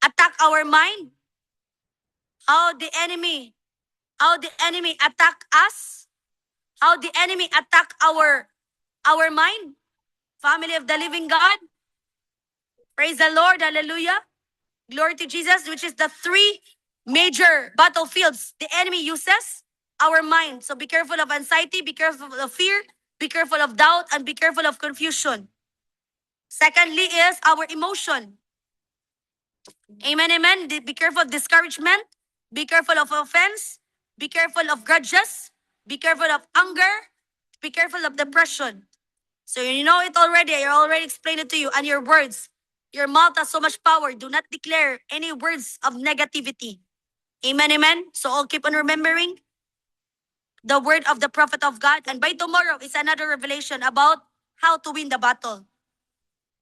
attack our mind. How the enemy attack us. How the enemy attack our mind. Family of the living God. Praise the Lord. Hallelujah. Glory to Jesus, which is the three major battlefields the enemy uses. Our mind. So be careful of anxiety, be careful of fear, be careful of doubt, and be careful of confusion. Secondly is our emotion. Amen, amen. Be careful of discouragement. Be careful of offense. Be careful of grudges. Be careful of anger. Be careful of depression. So you know it already. I already explained it to you. And your words. Your mouth has so much power. Do not declare any words of negativity. Amen, amen. So I'll keep on remembering the word of the prophet of God. And by tomorrow is another revelation about how to win the battle.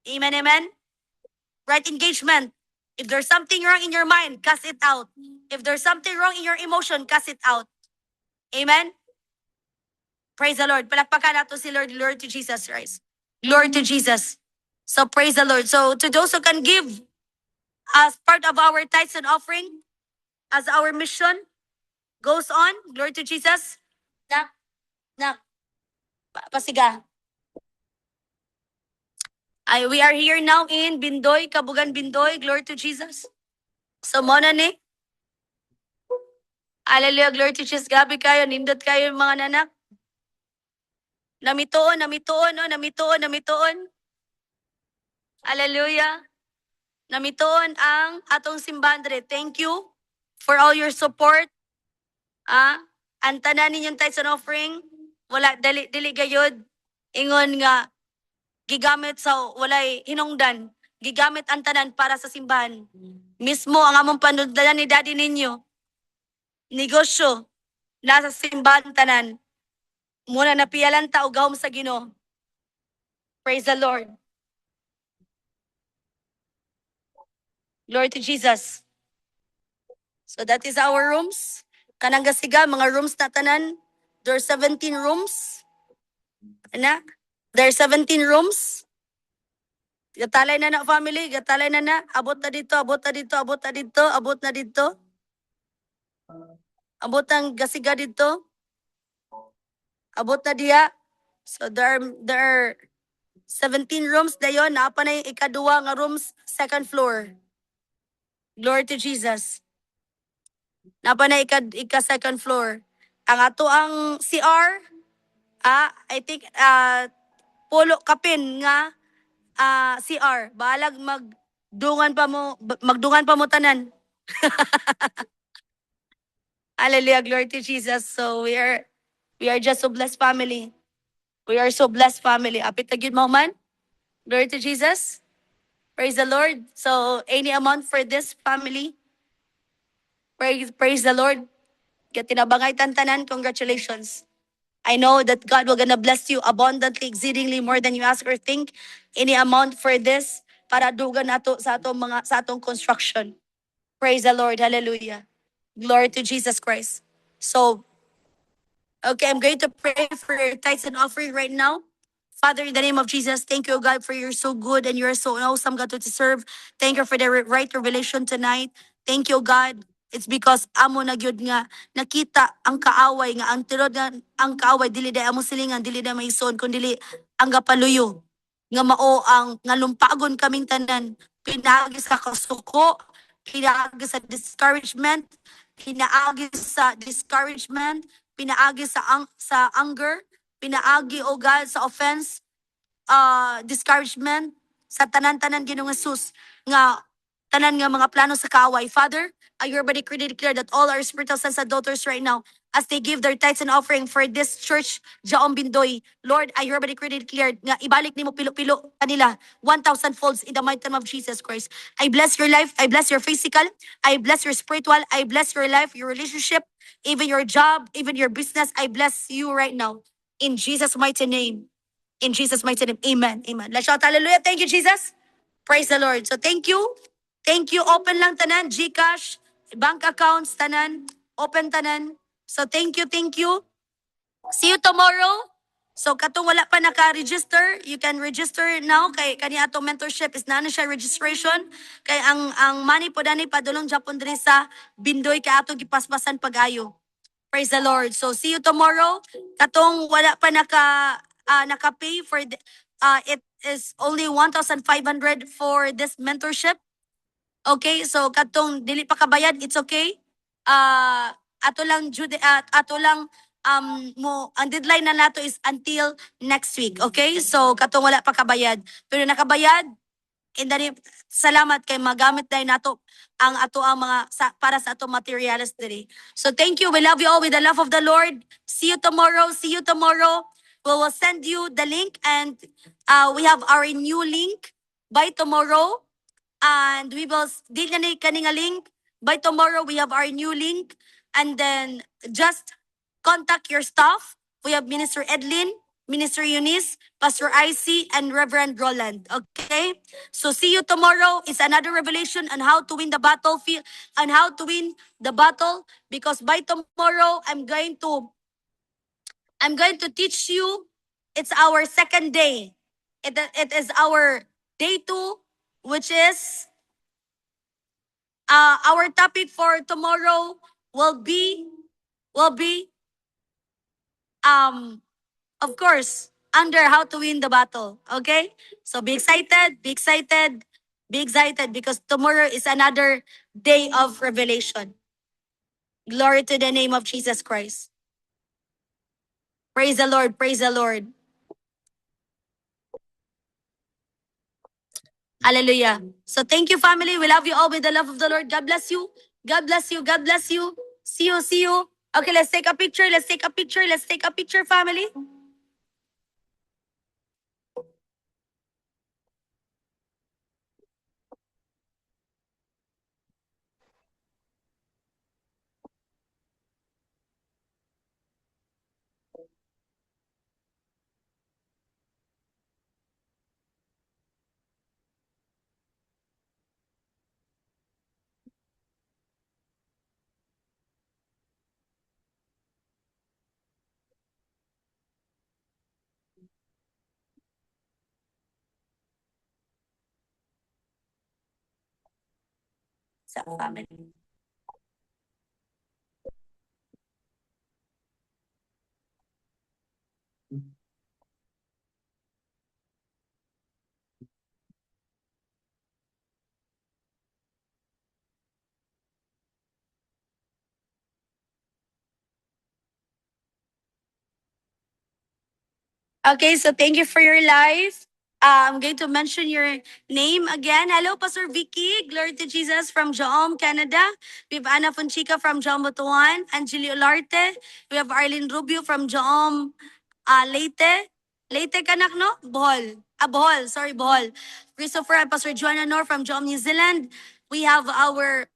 Amen, amen. Right engagement. If there's something wrong in your mind, cast it out. If there's something wrong in your emotion, cast it out. Amen. Praise the Lord. Palakpakan nato si Lord, Lord to Jesus Christ. Glory to Jesus. So praise the Lord. So to those who can give as part of our tithes and offering, as our mission goes on, glory to Jesus. Nak, pasiga. We are here now in Bindoy, Kabugan Bindoy. Glory to Jesus. So mona ni. Hallelujah, glory to Jesus. Gabi kayo, nindot kayo mga nanak. Namituon, namituon, no? Namituon, namituon. Hallelujah. Namituon ang atong simbandre. Thank you for all your support. Ang tanan ninyong tithes and offering, wala, dili gayod. Ingon nga, gigamit sa walay hinungdan. Gigamit ang tanan para sa simbahan. Mismo ang among panudlan ni daddy ninyo. Negosyo, nasa simbahan tanan. Muna napiyalan ta og gahom sa Ginoo. Praise the Lord. Glory to Jesus. So that is our rooms. Kanang gasiga, mga rooms na tanan. There are 17 rooms. Ana? There are 17 rooms. Gatalay na na family, gatalay na na. Abot na dito, abot na dito, abot na dito, abot na dito. Abot ang gasiga dito. Abot na diya. So there are 17 rooms dayon. Naapa na yung ikaduwa nga rooms, second floor. Glory to Jesus. Naapa na ika second floor. Ang ato ang CR, I think, pulo kapin nga CR. Balag magdungan pa mo tanan. Hallelujah, glory to Jesus. So we are just so blessed family. We are so blessed family. Apit na gyud mo man. Glory to Jesus. Praise the Lord. So any amount for this family. Praise the Lord. Katinabangay tantanan, congratulations. I know that God will gonna bless you abundantly, exceedingly more than you ask or think. Any amount for this para dugan nato sa atong construction. Praise the Lord. Hallelujah. Glory to Jesus Christ. So Okay, I'm going to pray for your tithes and offering right now. Father, in the name of Jesus, thank you, God, for you're so good and you're so awesome, God, to serve. Thank you for the right revelation tonight. Thank you, God. It's because amo na gyud nga nakita ang kaaway nga ang tirod nga ang kaaway dili day amo silingan dili day maison kun dili ang gapaluyo nga mao ang nga lumpagon kaming tanan pinaagi sa kasuko, pinaagi sa discouragement, pinaagi sa discouragement, pinaagi sa sa anger, pinaagi o God sa offense, discouragement sa tanan-tanan Ginoong Hesus nga tanan nga mga plano sa kaaway. Father, I hereby decree and declare that all our spiritual sons and daughters right now, as they give their tithes and offering for this church, Jaom Bindoy, Lord, I hereby decree and declare nga ibalik nimo pilo-pilo kanila 1,000 folds in the mighty name of Jesus Christ. I bless your life, I bless your physical, I bless your spiritual, I bless your life, your relationship, even your job, even your business. I bless you right now. In Jesus' mighty name. In Jesus' mighty name. Amen. Amen. Let's shout hallelujah. Thank you, Jesus. Praise the Lord. So thank you. Thank you. Open lang tanan. GCash, bank accounts, tanan. Open tanan. So thank you. Thank you. See you tomorrow. So katong wala pa naka-register, you can register now kay kani atong mentorship is na siya registration kay ang money po dani padulong Japon diri sa Bindoy kay atong gipaspasan pag-ayo. Praise the Lord. So see you tomorrow. Katong wala pa naka-pay for it is only 1,500 for this mentorship. Okay, so katong dili pa kabayad, it's okay. Ato lang ato lang mo ang deadline na nato is until next week. Okay? So katong wala pa kabayad. Pero nakabayad, in the name, salamat kay magamit dahil nato ang ato ang mga para sa ato materials diri. So thank you. We love you all with the love of the Lord. See you tomorrow. See you tomorrow. We will send you the link and we have our new link by tomorrow. And we will di kaning link by tomorrow. We have our new link and then just contact your staff. We have Minister Edlin, Minister Eunice, Pastor IC, and Reverend Roland. Okay? So see you tomorrow. It's another revelation on how to win the battlefield and how to win the battle. Because by tomorrow, I'm going to teach you. It's our second day. It is our day 2, which is our topic for tomorrow will be of course under how to win the battle. Okay? So be excited, be excited, be excited because tomorrow is another day of revelation. Glory to the name of Jesus Christ. Praise the Lord, praise the Lord. Hallelujah. So thank you, family. We love you all with the love of the Lord. God bless you. God bless you. God bless you. See you. See you. Okay, let's take a picture. Let's take a picture. Let's take a picture, family. Sa family. Okay, so thank you for your life. I'm going to mention your name again. Hello, Pastor Vicky. Glory to Jesus from Jaom, Canada. We have Ana Fonchica from Jaom, Butuan. Angelio Olarte. We have Arlene Rubio from Jaom, Leyte. Leyte kanak, no? Bohol. Bohol. Sorry, Bohol. Christopher and Pastor Joanna Nor from Jaom, New Zealand. We have our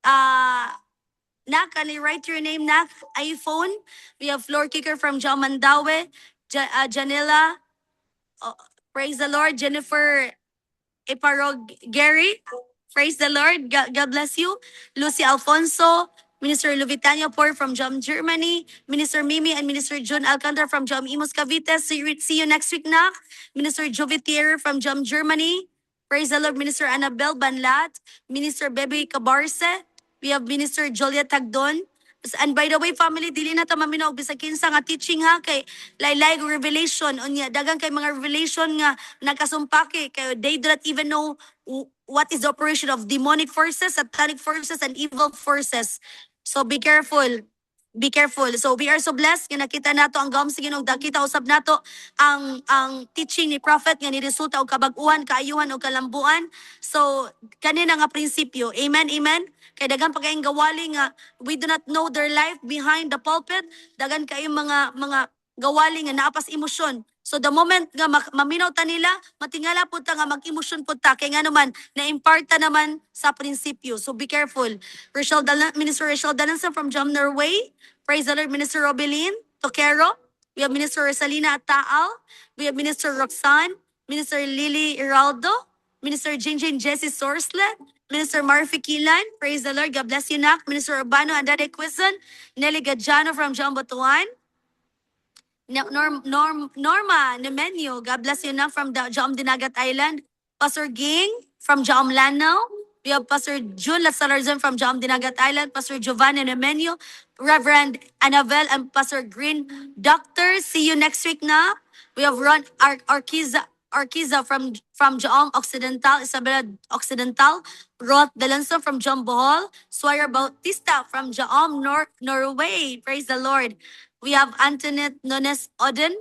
Nak, can you write your name, Nak? iPhone. We have floor kicker from Jaom Mandawe. Janela. Praise the Lord. Jennifer Iparog Gary. Praise the Lord. God bless you. Lucy Alfonso. Minister Luvitania Por from Jom Germany, Minister Mimi and Minister June Alcantara from Jom Imos Cavite. See you next week, Nak. Minister Jovitier from Jom Germany. Praise the Lord, Minister Annabel Banlat, Minister Bebe Cabarce. We have Minister Julia Tagdon. And by the way, family, dili na ta maminog bisag kinsa nga teaching ha kay laylay ko revelation unya dagang kay mga revelation nga nagkasumpake kay they do not even know what is the operation of demonic forces, satanic forces, and evil forces. So be careful. Be careful. So we are so blessed nga nakita nato ang gawom sa Ginoo, nakita usab nato ang teaching ni prophet nga ni resulta og kabag-uhan, kaayuhan og kalambuan. So kanina nga prinsipyo. Amen. Amen. Kay dagan pa kayong gawali nga we do not know their life behind the pulpit. Dagan kayong mga gawali nga naapas emosyon. So the moment nga maminaw ta nila, matingala po ta nga mag-emosyon po ta. Kaya nga naman, na-imparta naman sa prinsipyo. So be careful. Minister Rachel Dananson from Jom Norway. Praise the Lord, Minister Robelin Toquero. We have Minister Rosalina Ataal. We have Minister Roxanne. Minister Lily Iraldo. Minister Jinjin Jesse Sorslet. Minister Marfi Kilan. Praise the Lord. God bless you, Nak. Minister Urbano Andrade Quizon. Nelly Gadjano from Jom Butuan. Norma Nemenyo, God bless you na from the Jom Dinagat Island. Pastor Ging from Jom Lanao. We have Pastor June Lasarazan from Jom Dinagat Island. Pastor Giovanni Nemenyo. Reverend Annabel and Pastor Green. Doctor, see you next week na. We have Ron Arquiza from Jom Occidental, Isabela Occidental. Roth Delanso from Jom Bohol. Swire Bautista from Jom Norway. Praise the Lord. We have Antoinette Nunes Oden,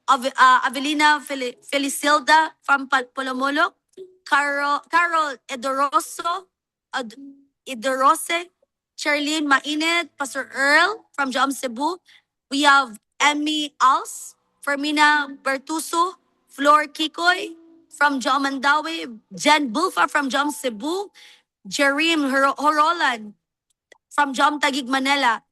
Avelina Felicilda from Polomolo, Carol Edorose, Charlene Mainit, Pastor Earl from Jom Cebu. We have Emmy Als, Fermina Bertuso, Flor Kikoy from Jom Mandawi, Jen Bulfa from Jom Cebu, Jerim Horolan from Jom Taguig Manila,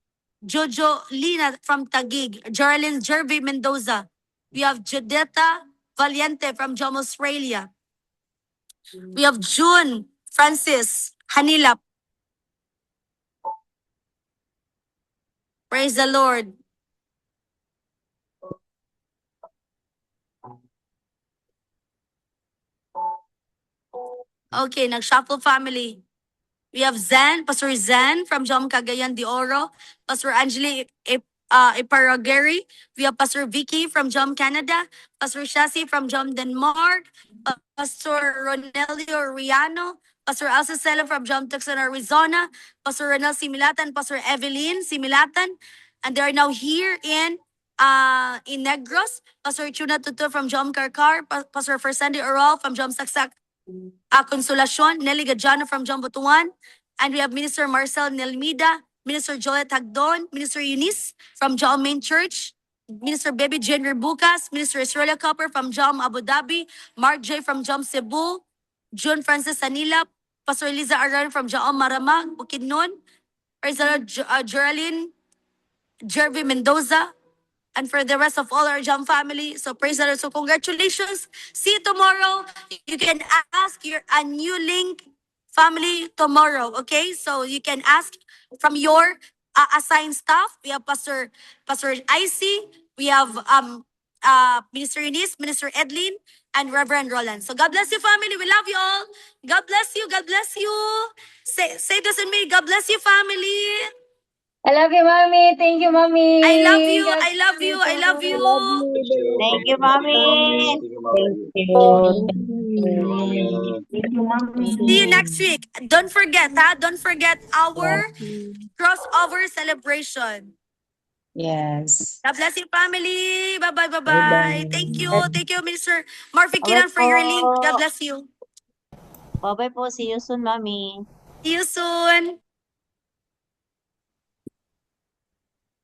Jojo Lina from Taguig, Geraldine Jervy Mendoza. We have Judetta Valiente from Jom Australia. We have June Francis Hanilap. Praise the Lord. Okay, nag-shuffle family. We have Zen, Pastor Zen from Jom Cagayan de Oro, Pastor Angeli Iparageri. We have Pastor Vicky from Jom Canada, Pastor Shasi from Jom Denmark, Pastor Ronelio Riano, Pastor Elsa Sela from Jom Tucson, Arizona, Pastor Renel Similatan, Pastor Evelyn Similatan, and they are now here in Negros, Pastor Chuna Tutu from Jom Karkar, Pastor Fersandi Oral from Jom Saksak, Consolacion, Nelly Gadjano from Jom Butuan, and we have Minister Marcel Nelmida, Minister Joel Tagdon, Minister Eunice from Jom Main Church, Minister Baby Jane Rebucas, Minister Israelia Copper from Jom Abu Dhabi, Mark J from Jom Cebu, June Francis Sanila, Pastor Eliza Aran from Jom Maramag, Bukidnon, Geraldine Jervy Mendoza, and for the rest of all our Jam family. So praise the Lord. So congratulations. See you tomorrow. You can ask a new link family tomorrow. Okay, so you can ask from your assigned staff. We have Pastor Icy. We have Minister Eunice, Minister Edlin, and Reverend Roland. So God bless you, family. We love you all. God bless you. God bless you. Say this in me. God bless you, family. I love you, Mommy. Thank you, Mommy. I love you. God I love you. I love you. Thank you, Mommy. Thank you, Mommy. See you next week. Don't forget, ha? Don't forget our crossover celebration. Yes. God bless you, family. Bye-bye, bye-bye. Thank you. Thank you, Mr. Marvin Kiran, for your link. God bless you. Bye-bye po. See you soon, Mommy. See you soon.